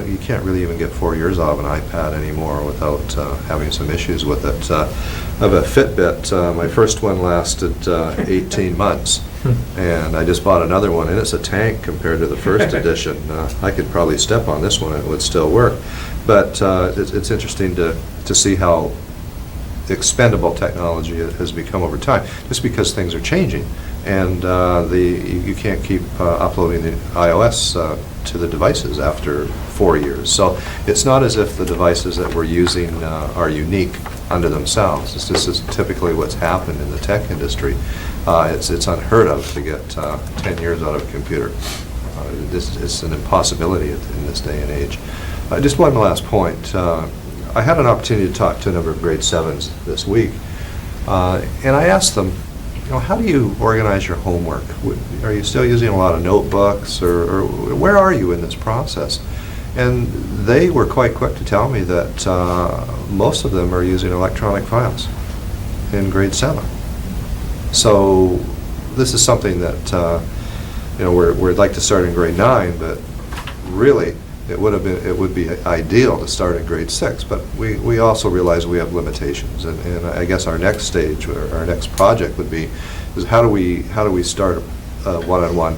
you can't really even get 4 years out of an iPad anymore without having some issues with it. I have a Fitbit. My first one lasted 18 months, and I just bought another one, and it's a tank compared to the first edition. I could probably step on this one and it would still work. But it's interesting to see how expendable technology has become over time, just because things are changing, and you can't keep uploading the iOS to the devices after 4 years. So it's not as if the devices that we're using are unique unto themselves. This is typically what's happened in the tech industry. It's unheard of to get 10 years out of a computer. This is an impossibility in this day and age. Just one last point. I had an opportunity to talk to a number of grade 7s this week, and I asked them, how do you organize your homework? Are you still using a lot of notebooks, or where are you in this process? And they were quite quick to tell me that most of them are using electronic files in grade 7. So this is something that we'd like to start in grade 9, but really it would be ideal to start in grade 6. But we also realize we have limitations, and I guess our next stage, or our next project would be, is how do we start one-on-one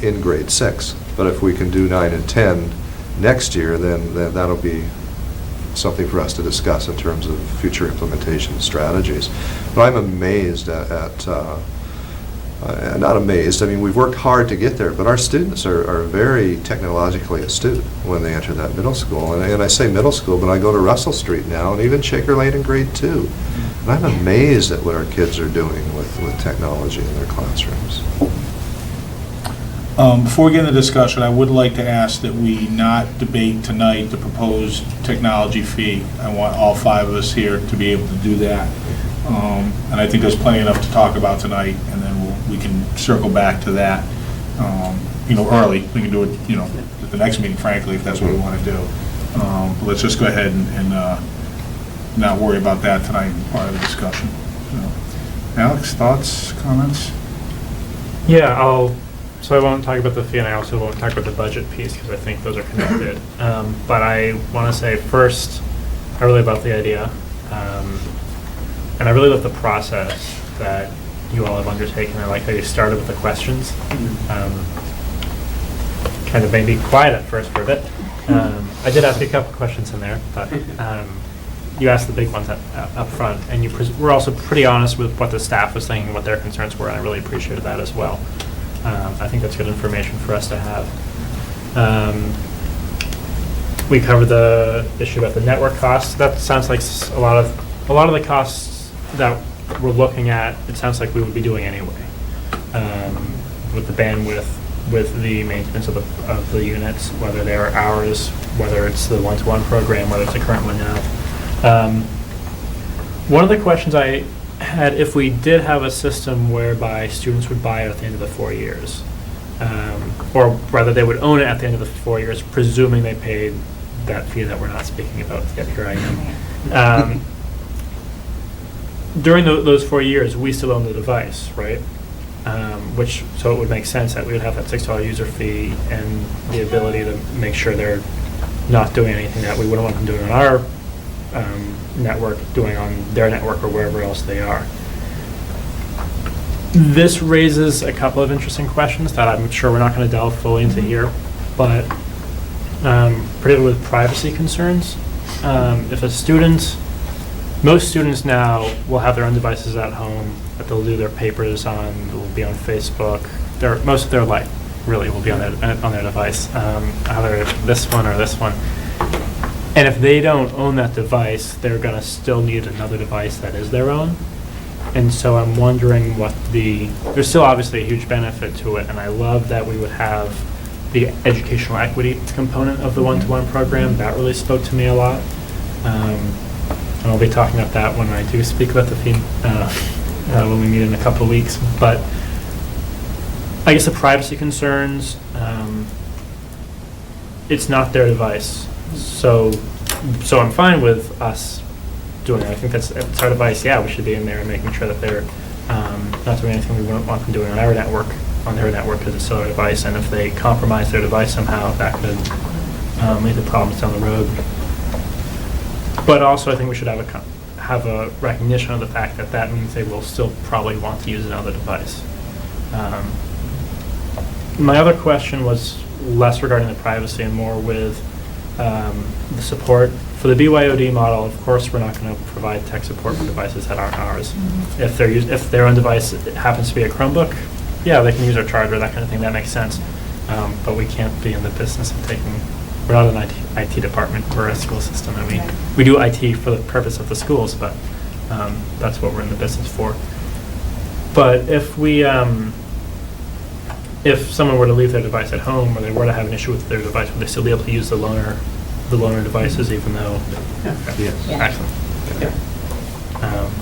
in grade 6? But if we can do 9 and 10 next year, then that'll be something for us to discuss in terms of future implementation strategies. But I'm amazed not amazed, I mean, we've worked hard to get there, but our students are very technologically astute when they enter that middle school. And I say middle school, but I go to Russell Street now, and even Shaker Lane in grade 2. And I'm amazed at what our kids are doing with technology in their classrooms. Before we get into discussion, I would like to ask that we not debate tonight the proposed technology fee. I want all 5 of us here to be able to do that. And I think there's plenty enough to talk about tonight, and then we can circle back to that, early. We can do it, at the next meeting, frankly, if that's what we want to do. But let's just go ahead and not worry about that tonight in part of the discussion. So, Alex, thoughts, comments? Yeah, so I won't talk about the fee, and I also won't talk about the budget piece, because I think those are connected. But I want to say, first, I really love the idea. And I really love the process that you all have undertaken. I like how you started with the questions. Kind of made me quiet at first for a bit. I did ask you a couple questions in there, but you asked the big ones up front, and you were also pretty honest with what the staff was thinking, what their concerns were, and I really appreciated that as well. I think that's good information for us to have. We covered the issue about the network costs. That sounds like a lot of the costs that we're looking at, it sounds like we would be doing anyway, with the bandwidth, with the maintenance of the units, whether they are ours, whether it's the one-to-one program, whether it's the current one now. One of the questions I had, if we did have a system whereby students would buy it at the end of the 4 years, or rather they would own it at the end of the 4 years, presuming they paid that fee that we're not speaking about yet, here I am. During those 4 years, we still own the device, right? So it would make sense that we would have that $6 user fee and the ability to make sure they're not doing anything that we wouldn't want them doing on our network, doing on their network or wherever else they are. This raises a couple of interesting questions that I'm sure we're not going to delve fully into here, but particularly with privacy concerns. If a student, most students now will have their own devices at home that they'll do their papers on, will be on Facebook. Most of their life really will be on their device, either this one or this one. And if they don't own that device, they're going to still need another device that is their own. And so I'm wondering there's still obviously a huge benefit to it, and I love that we would have the educational equity component of the one-to-one program. That really spoke to me a lot. And I'll be talking about that when I do speak about the fee, when we meet in a couple of weeks. But I guess the privacy concerns, it's not their device. So I'm fine with us doing it. I think it's our device. Yeah, we should be in there and making sure that they're not doing anything we wouldn't want them doing on our network, on their network, because it's still our device. And if they compromise their device somehow, that could lead to problems down the road. But also, I think we should have a recognition of the fact that that means they will still probably want to use another device. My other question was less regarding the privacy and more with the support. For the BYOD model, of course, we're not going to provide tech support for devices that aren't ours. If their own device happens to be a Chromebook, yeah, they can use our charger, that kind of thing. That makes sense. But we can't be in the business of taking. We're not an IT department. We're a school system, and we do IT for the purpose of the schools, but that's what we're in the business for. But if we if someone were to leave their device at home, or they were to have an issue with their device, would they still be able to use the loaner devices, even though? Yes. Excellent.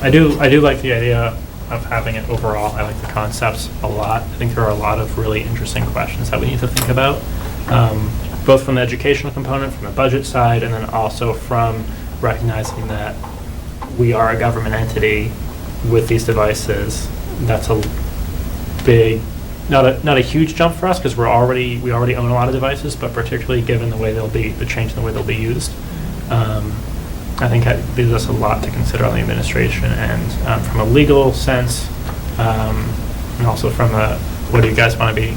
I do like the idea of having it overall. I like the concepts a lot. I think there are a lot of really interesting questions that we need to think about, both from the educational component, from the budget side, and then also from recognizing that we are a government entity with these devices. That's a big, not a huge jump for us, because we already own a lot of devices, but particularly given the change in the way they'll be used. I think that leaves us a lot to consider on the administration, and from a legal sense, and also from a, what do you guys want to be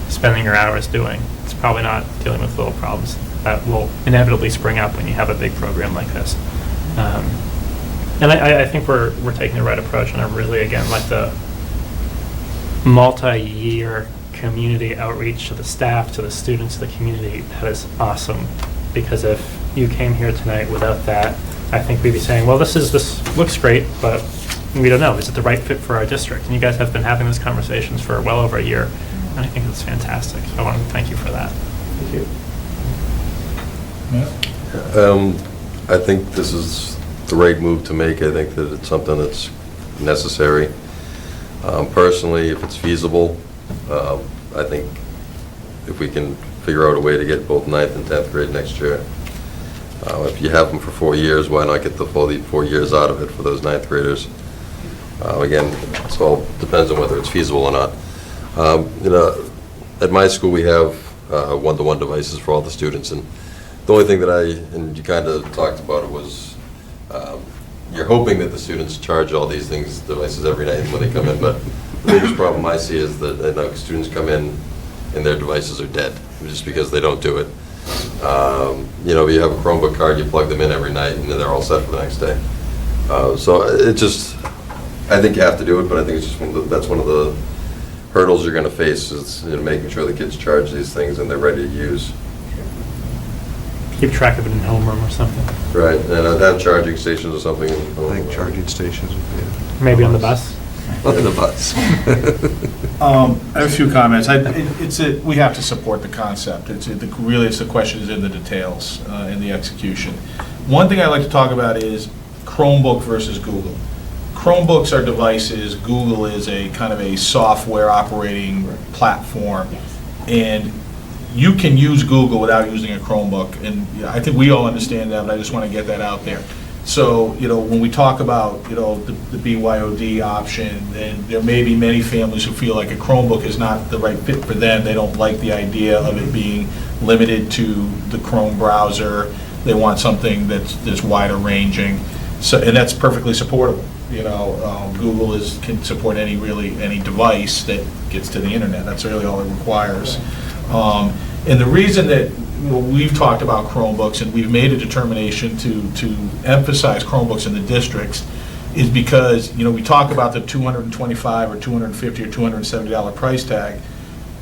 spending your hours doing? It's probably not dealing with little problems that will inevitably spring up when you have a big program like this. And I think we're taking the right approach, and I really, again, like the multi-year community outreach to the staff, to the students, to the community. That is awesome, because if you came here tonight without that, I think we'd be saying, well, this looks great, but we don't know. Is it the right fit for our district? And you guys have been having these conversations for well over a year, and I think it's fantastic. So I want to thank you for that. Thank you. I think this is the right move to make. I think that it's something that's necessary. Personally, if it's feasible, I think if we can figure out a way to get both 9th and 10th grade next year, if you have them for 4 years, why not get the full 4 years out of it for those 9th graders? Again, it all depends on whether it's feasible or not. At my school, we have one-to-one devices for all the students, and the only thing that and you kind of talked about it, was you're hoping that the students charge all these devices every night when they come in, but the biggest problem I see is that students come in and their devices are dead, just because they don't do it. You have a Chromebook card, you plug them in every night, and then they're all set for the next day. So I think you have to do it, but I think it's just that's one of the hurdles you're going to face, is making sure the kids charge these things and they're ready to use. Keep track of it in homeroom or something. Right, and I'd have charging stations or something. I think charging stations would be maybe on the bus. On the bus. I have a few comments. We have to support the concept. It's the question is in the details, in the execution. One thing I'd like to talk about is Chromebook versus Google. Chromebooks are devices. Google is a kind of a software operating platform, and you can use Google without using a Chromebook, and I think we all understand that, but I just want to get that out there. So, when we talk about, the BYOD option, then there may be many families who feel like a Chromebook is not the right fit for them. They don't like the idea of it being limited to the Chrome browser. They want something that's wider ranging. So, and that's perfectly supportable. Google can support any device that gets to the internet. That's really all it requires. And the reason that we've talked about Chromebooks, and we've made a determination to emphasize Chromebooks in the districts, is because we talk about the $225 or $250 or $270 price tag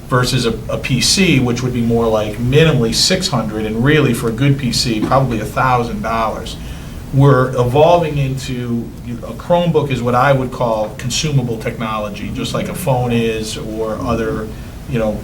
versus a PC, which would be more like minimally $600, and really for a good PC probably $1,000. We're evolving into a Chromebook is what I would call consumable technology, just like a phone is, or other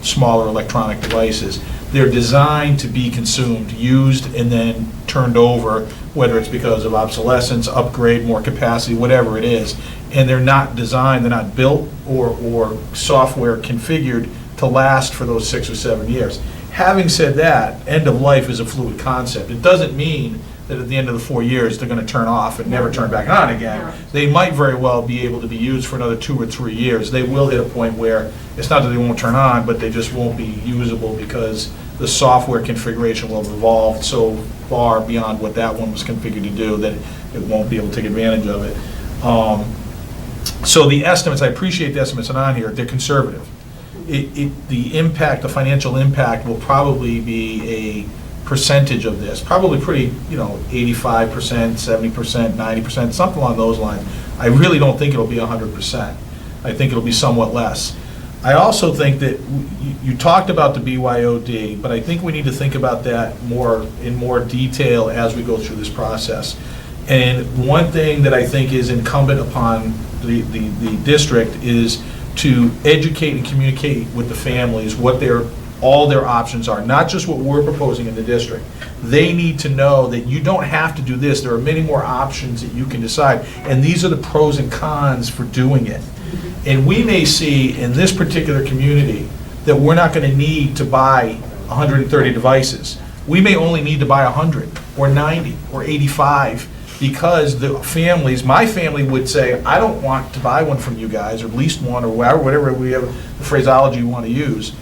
smaller electronic devices. They're designed to be consumed, used, and then turned over, whether it's because of obsolescence, upgrade, more capacity, whatever it is. And they're not designed, they're not built or software configured to last for those 6 or 7 years. Having said that, end of life is a fluid concept. It doesn't mean that at the end of the 4 years, they're going to turn off and never turn back on again. They might very well be able to be used for another 2 or 3 years. They will hit a point where it's not that they won't turn on, but they just won't be usable because the software configuration will have evolved so far beyond what that one was configured to do that it won't be able to take advantage of it. So the estimates, I appreciate the estimates on here, they're conservative. The impact, the financial impact will probably be a percentage of this, probably pretty, 85%, 70%, 90%, something along those lines. I really don't think it'll be 100%. I think it'll be somewhat less. I also think that you talked about the BYOD, but I think we need to think about that in more detail as we go through this process. And one thing that I think is incumbent upon the district is to educate and communicate with the families what all their options are, not just what we're proposing in the district. They need to know that you don't have to do this. There are many more options that you can decide, and these are the pros and cons for doing it. And we may see in this particular community that we're not going to need to buy 130 devices. We may only need to buy 100 or 90 or 85 because the families, my family would say, I don't want to buy one from you guys, or at least one, or whatever we have, the phraseology we want to use.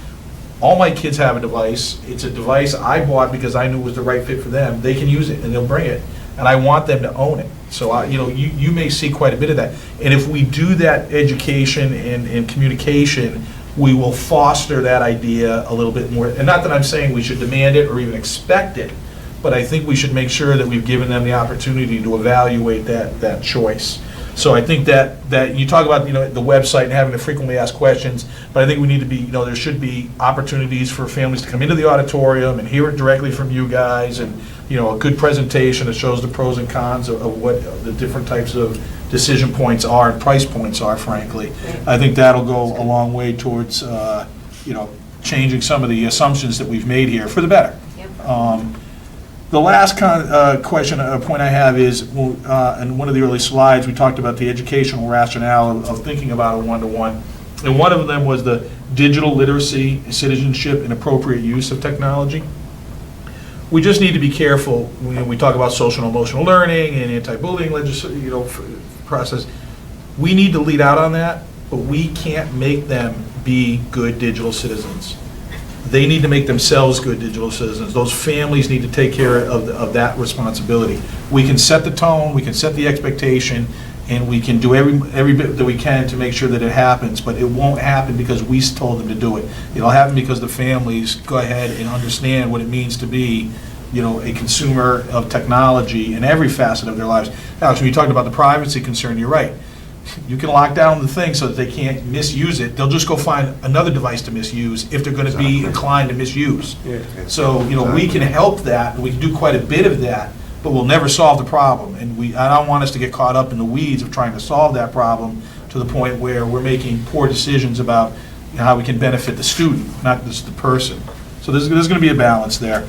All my kids have a device. It's a device I bought because I knew it was the right fit for them. They can use it and they'll bring it, and I want them to own it. So you may see quite a bit of that. And if we do that education and communication, we will foster that idea a little bit more. And not that I'm saying we should demand it or even expect it, but I think we should make sure that we've given them the opportunity to evaluate that choice. So I think that you talk about, the website and having to frequently ask questions, but I think we need to be, there should be opportunities for families to come into the auditorium and hear it directly from you guys, and, a good presentation that shows the pros and cons of what the different types of decision points are and price points are, frankly. I think that'll go a long way towards, changing some of the assumptions that we've made here for the better. The last point I have is, in one of the early slides, we talked about the educational rationale of thinking about a one-to-one. And one of them was the digital literacy, citizenship, and appropriate use of technology. We just need to be careful when we talk about social and emotional learning and anti-bullying process. We need to lead out on that, but we can't make them be good digital citizens. They need to make themselves good digital citizens. Those families need to take care of that responsibility. We can set the tone, we can set the expectation, and we can do every bit that we can to make sure that it happens, but it won't happen because we told them to do it. It'll happen because the families go ahead and understand what it means to be, a consumer of technology in every facet of their lives. Alex, when you talked about the privacy concern, you're right. You can lock down the thing so that they can't misuse it. They'll just go find another device to misuse if they're going to be inclined to misuse. So, we can help that, and we can do quite a bit of that, but we'll never solve the problem. And I don't want us to get caught up in the weeds of trying to solve that problem to the point where we're making poor decisions about how we can benefit the student, not just the person. So there's going to be a balance there.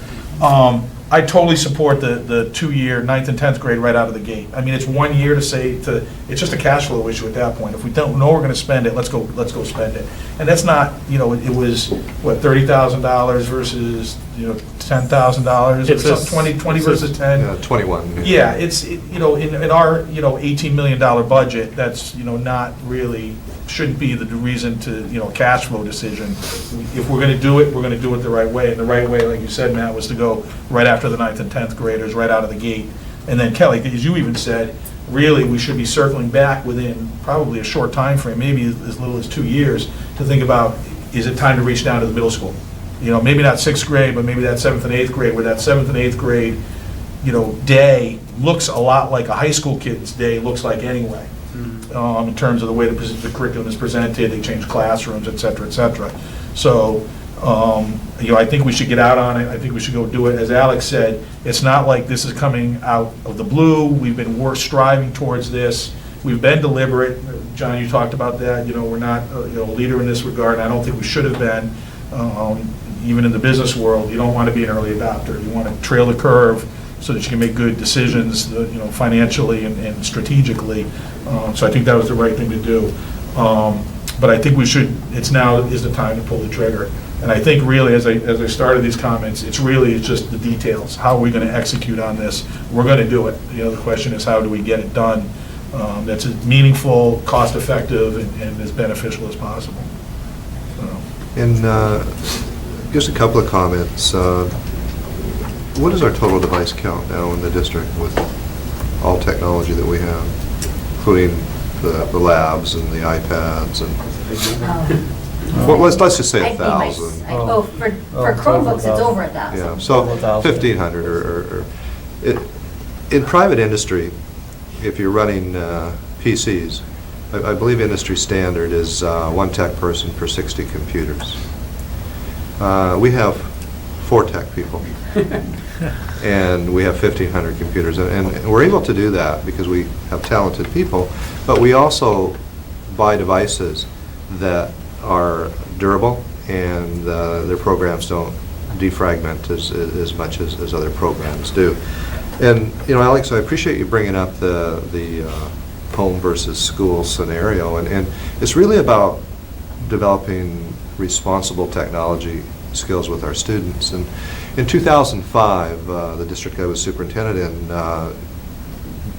I totally support the 2-year 9th and 10th grade right out of the gate. I mean, it's 1 year it's just a cash flow issue at that point. If we don't know we're going to spend it, let's go spend it. And that's not, it was, what, $30,000 versus, $10,000? It's 20 versus 10? Yeah, 21. Yeah, it's, in our, $18 million budget, that's, not really, shouldn't be the reason to, cash flow decision. If we're going to do it, we're going to do it the right way. And the right way, like you said, Matt, was to go right after the 9th and 10th graders, right out of the gate. And then Kelly, as you even said, really, we should be circling back within probably a short time frame, maybe as little as 2 years, to think about, is it time to reach down to the middle school? Maybe not 6th grade, but maybe that 7th and 8th grade, where that 7th and 8th grade, day looks a lot like a high school kid's day looks like anyway. In terms of the way the curriculum is presented, they change classrooms, et cetera, et cetera. So, I think we should get out on it. I think we should go do it. As Alex said, it's not like this is coming out of the blue. We've been striving towards this. We've been deliberate. John, you talked about that. We're not a leader in this regard, and I don't think we should have been. Even in the business world, you don't want to be an early adopter. You want to trail the curve so that you can make good decisions, financially and strategically. So I think that was the right thing to do. But I think now is the time to pull the trigger. And I think really, as I started these comments, it's just the details. How are we going to execute on this? We're going to do it. The question is, how do we get it done that's as meaningful, cost-effective, and as beneficial as possible? And just a couple of comments. What is our total device count now in the district with all technology that we have, including the labs and the iPads and? Well, let's just say 1,000. For Chromebooks, it's over 1,000. Yeah, so 1,500 or in private industry, if you're running PCs, I believe industry standard is one tech person per 60 computers. We have 4 tech people, and we have 1,500 computers, and we're able to do that because we have talented people, but we also buy devices that are durable, and their programs don't defragment as much as other programs do. And, Alex, I appreciate you bringing up the home versus school scenario, and it's really about developing responsible technology skills with our students. And in 2005, the district I was superintendent in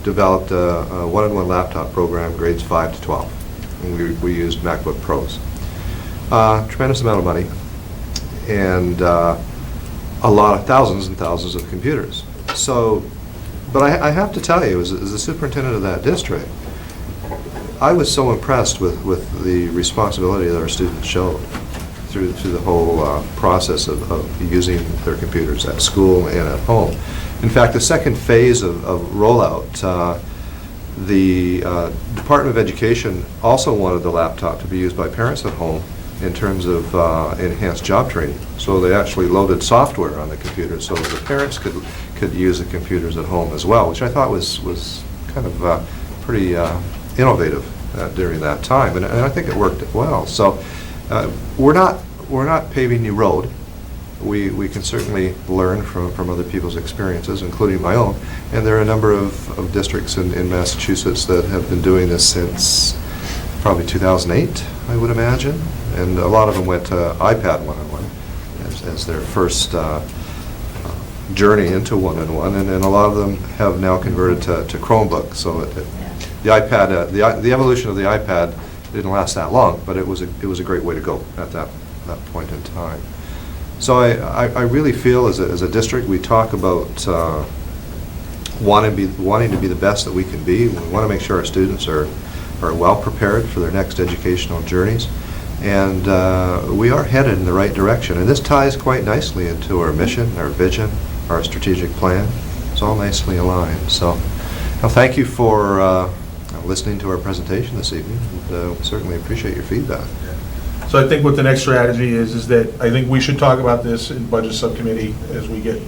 developed a one-on-one laptop program, grades 5 to 12. And we used MacBook Pros. Tremendous amount of money, and thousands and thousands of computers. So, but I have to tell you, as the superintendent of that district, I was so impressed with the responsibility that our students showed through the whole process of using their computers at school and at home. In fact, the second phase of rollout, the Department of Education also wanted the laptop to be used by parents at home in terms of enhanced job training. So they actually loaded software on the computers so that the parents could use the computers at home as well, which I thought was kind of pretty innovative during that time, and I think it worked well. So we're not paving new road. We can certainly learn from other people's experiences, including my own, and there are a number of districts in Massachusetts that have been doing this since probably 2008, I would imagine, and a lot of them went to iPad one-on-one as their first journey into one-on-one, and a lot of them have now converted to Chromebook. So the iPad, the evolution of the iPad didn't last that long, but it was a great way to go at that point in time. So I really feel as a district, we talk about wanting to be the best that we can be. We want to make sure our students are well prepared for their next educational journeys, and we are headed in the right direction. And this ties quite nicely into our mission, our vision, our strategic plan. It's all nicely aligned. So, thank you for listening to our presentation this evening, and we certainly appreciate your feedback. So I think what the next strategy is that I think we should talk about this in budget subcommittee as we get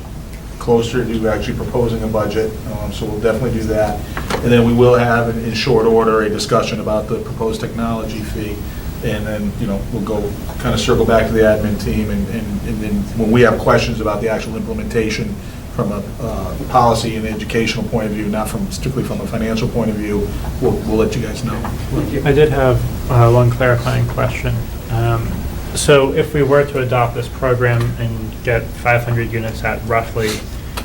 closer to actually proposing a budget. So we'll definitely do that. And then we will have, in short order, a discussion about the proposed technology fee. And then, we'll go kind of circle back to the admin team. And then when we have questions about the actual implementation from a policy and educational point of view, not strictly from a financial point of view, we'll let you guys know. I did have one clarifying question. So if we were to adopt this program and get 500 units at roughly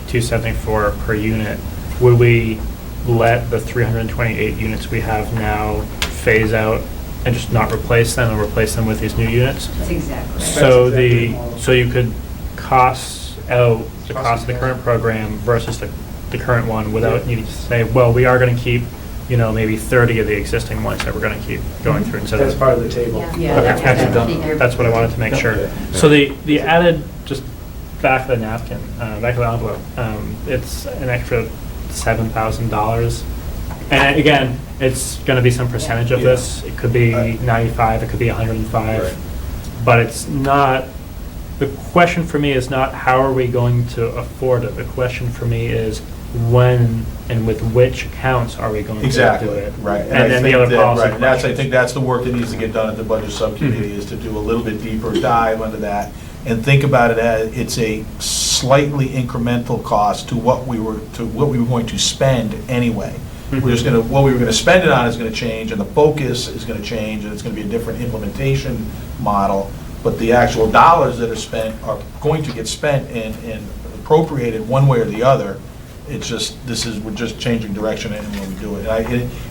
$274 per unit, would we let the 328 units we have now phase out and just not replace them and replace them with these new units? That's exactly right. So you could cost out the cost of the current program versus the current one without needing to say, well, we are going to keep maybe 30 of the existing ones that we're going to keep going through instead of... That's part of the table. Yeah. That's what I wanted to make sure. So the added, just back of the napkin, back of the envelope, it's an extra $7,000. And again, it's going to be some percentage of this. It could be 95, it could be 105. But it's not... The question for me is not how are we going to afford it. The question for me is when and with which accounts are we going to do it? Right. And then the other policy questions. I think that's the work that needs to get done at the budget subcommittee, is to do a little bit deeper dive into that and think about it as it's a slightly incremental cost to what we were going to spend anyway. We're just what we were going to spend it on is going to change, and the focus is going to change, and it's going to be a different implementation model. But the actual dollars that are spent are going to get spent and appropriated one way or the other. It's just, we're just changing direction in when we do it.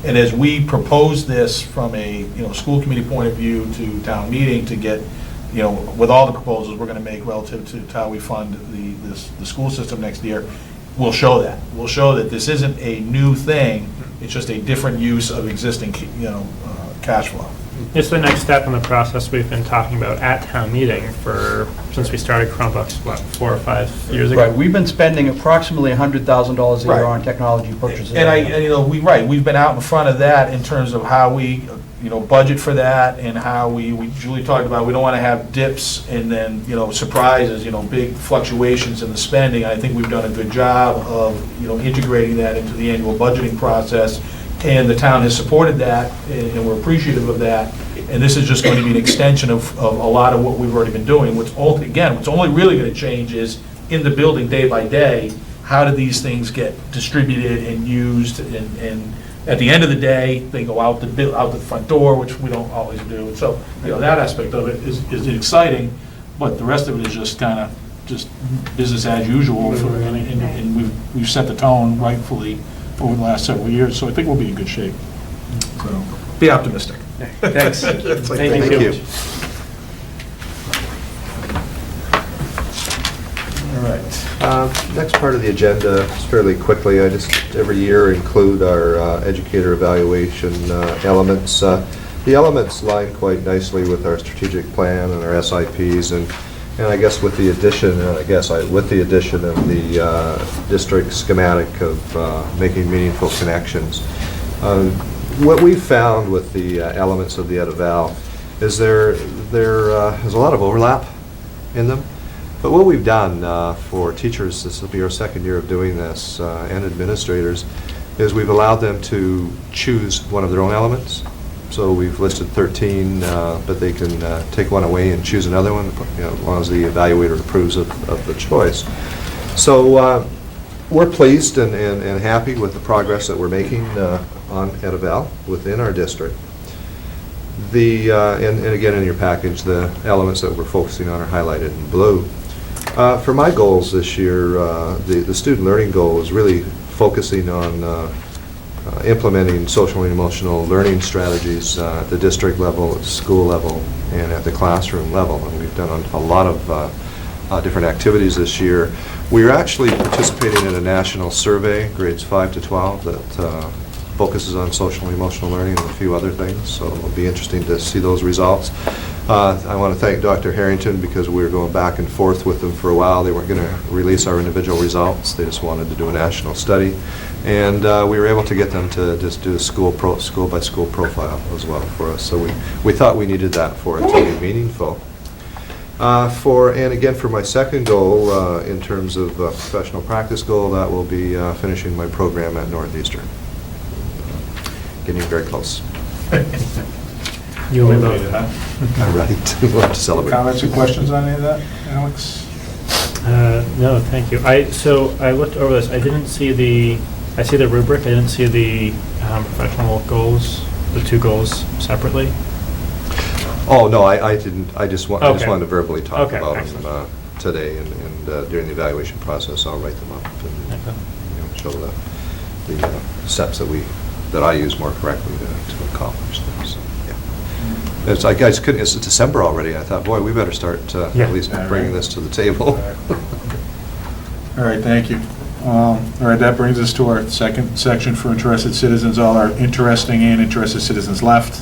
And as we propose this from a, school committee point of view to town meeting to get, with all the proposals we're going to make relative to how we fund the school system next year, we'll show that. We'll show that this isn't a new thing. It's just a different use of existing, cash flow. It's the next step in the process we've been talking about at town meeting since we started Chromebooks, 4 or 5 years ago. Right, we've been spending approximately $100,000 a year on technology purchases. And we've been out in front of that in terms of how we, budget for that, and how Julie talked about, we don't want to have dips and then, surprises, big fluctuations in the spending. I think we've done a good job of, integrating that into the annual budgeting process and the town has supported that, and we're appreciative of that. And this is just going to be an extension of a lot of what we've already been doing. What's only really going to change is in the building day by day, how do these things get distributed and used? And at the end of the day, they go out the front door, which we don't always do. And so, that aspect of it is exciting, but the rest of it is just kind of just business as usual. And we've set the tone rightfully over the last several years, so I think we'll be in good shape. So, be optimistic. Thanks. Thank you. All right. Next part of the agenda is fairly quickly. I just every year include our educator evaluation elements. The elements line quite nicely with our strategic plan and our SIPs, and I guess with the addition, of the district schematic of making meaningful connections. What we've found with the elements of the Ed Eval is there's a lot of overlap in them. But what we've done for teachers, this will be our second year of doing this, and administrators, is we've allowed them to choose one of their own elements. So we've listed 13, but they can take one away and choose another one, as long as the evaluator approves of the choice. So we're pleased and happy with the progress that we're making on Ed Eval within our district. And again, in your package, the elements that we're focusing on are highlighted in blue. For my goals this year, the student learning goal is really focusing on implementing social and emotional learning strategies at the district level, at the school level, and at the classroom level. And we've done a lot of different activities this year. We're actually participating in a national survey, grades 5 to 12, that focuses on social and emotional learning and a few other things, so it'll be interesting to see those results. I want to thank Dr. Harrington, because we were going back and forth with them for a while. They weren't going to release our individual results. They just wanted to do a national study. And we were able to get them to just do a school-by-school profile as well for us. So we thought we needed that for it to be meaningful. And again, for my second goal, in terms of professional practice goal, that will be finishing my program at Northeastern. Getting very close. You only made it, huh? All right. We'll have to celebrate. Comments or questions on any of that, Alex? No, thank you. So I looked over this. I see the rubric. I didn't see the professional goals, the two goals separately. Oh, no, I didn't. I just wanted to verbally talk about excellent. them today, and during the evaluation process, I'll write them up and show the steps that I use more correctly to accomplish them. So, yeah. It's December already. I thought, boy, we better start at least bringing this to the table. All right, thank you. All right, that brings us to our second section for interested citizens. All our interesting and interested citizens left.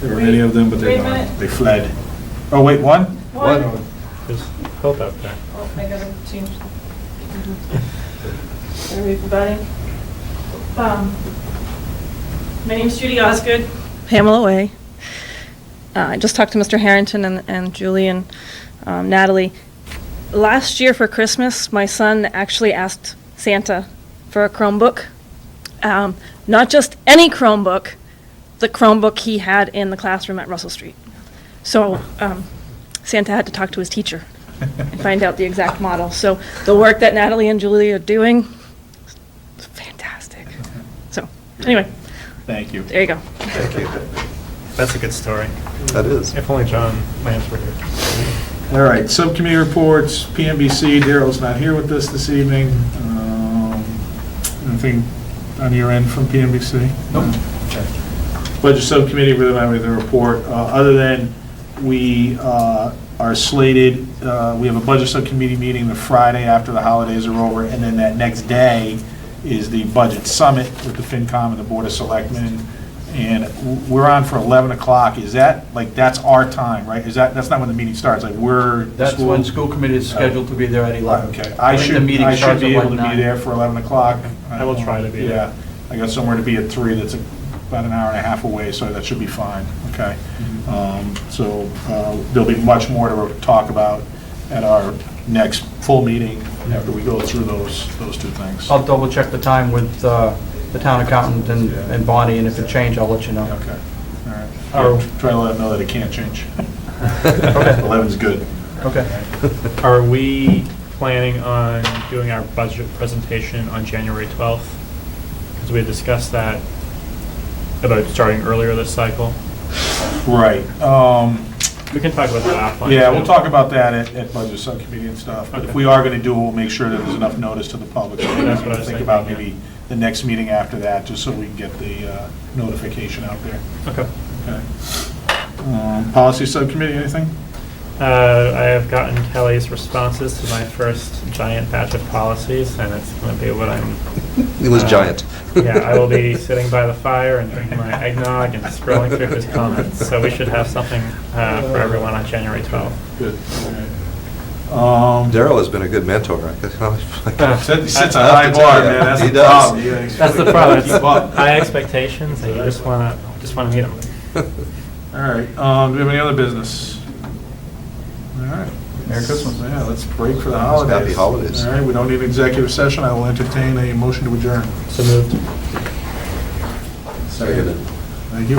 There were any of them, but they're gone. They fled. Oh, wait, one? One. There's hope out there. Oh, I gotta change. Everybody. My name's Judy Osgood. Pamela Way. I just talked to Mr. Harrington and Julie and Natalie. Last year for Christmas, my son actually asked Santa for a Chromebook. Not just any Chromebook, the Chromebook he had in the classroom at Russell Street. So Santa had to talk to his teacher and find out the exact model. So the work that Natalie and Julie are doing is fantastic. So anyway. Thank you. There you go. Thank you. That's a good story. That is. If only John Lance were here. All right, subcommittee reports, PMBC, Daryl's not here with us this evening. Anything on your end from PMBC? Nope. Budget subcommittee, really not with a report, other than we are slated, we have a budget subcommittee meeting the Friday after the holidays are over, and then that next day is the budget summit with the FinCom and the Board of Selectmen. And we're on for 11 o'clock. Is that, that's our time, right? That's not when the meeting starts, That's when school committee is scheduled to be there at 11. Okay. I should be able to be there for 11 o'clock. I will try to be there. Yeah. I got somewhere to be at 3 that's about an hour and a half away, so that should be fine, okay? So there'll be much more to talk about at our next full meeting after we go through those two things. I'll double check the time with the town accountant and Bonnie, and if it changed, I'll let you know. Okay, all right. Or- Try to let them know that it can't change. Okay. 11's good. Okay. Are we planning on doing our budget presentation on January 12th? Because we had discussed that about starting earlier this cycle. Right. We can talk about that offline. Yeah, too. we'll talk about that at budget subcommittee and stuff. But if Okay. we are going to do it, we'll make sure that there's enough notice to the public. So That's what I was think thinking, about yeah. maybe the next meeting after that, just so we can get the notification out there. Okay. Okay. Policy subcommittee, anything? I have gotten Kelly's responses to my first giant batch of policies, and it's going to be what I'm... It was giant. Yeah, I will be sitting by the fire and drinking my eggnog and scrolling through his comments. So we should have something for everyone on January 12th. Good. Daryl has been a good mentor. He sets a high bar, man. That's He the does. problem. Yeah, he's That's the really problem. gotta keep up. It's high expectations, and you just want to meet them. All right, do we have any other business? All right. Merry Christmas. Yeah, let's break for the holidays. Happy holidays. All right, we don't need an executive session. I will entertain a motion to adjourn. So moved. Second. Thank you.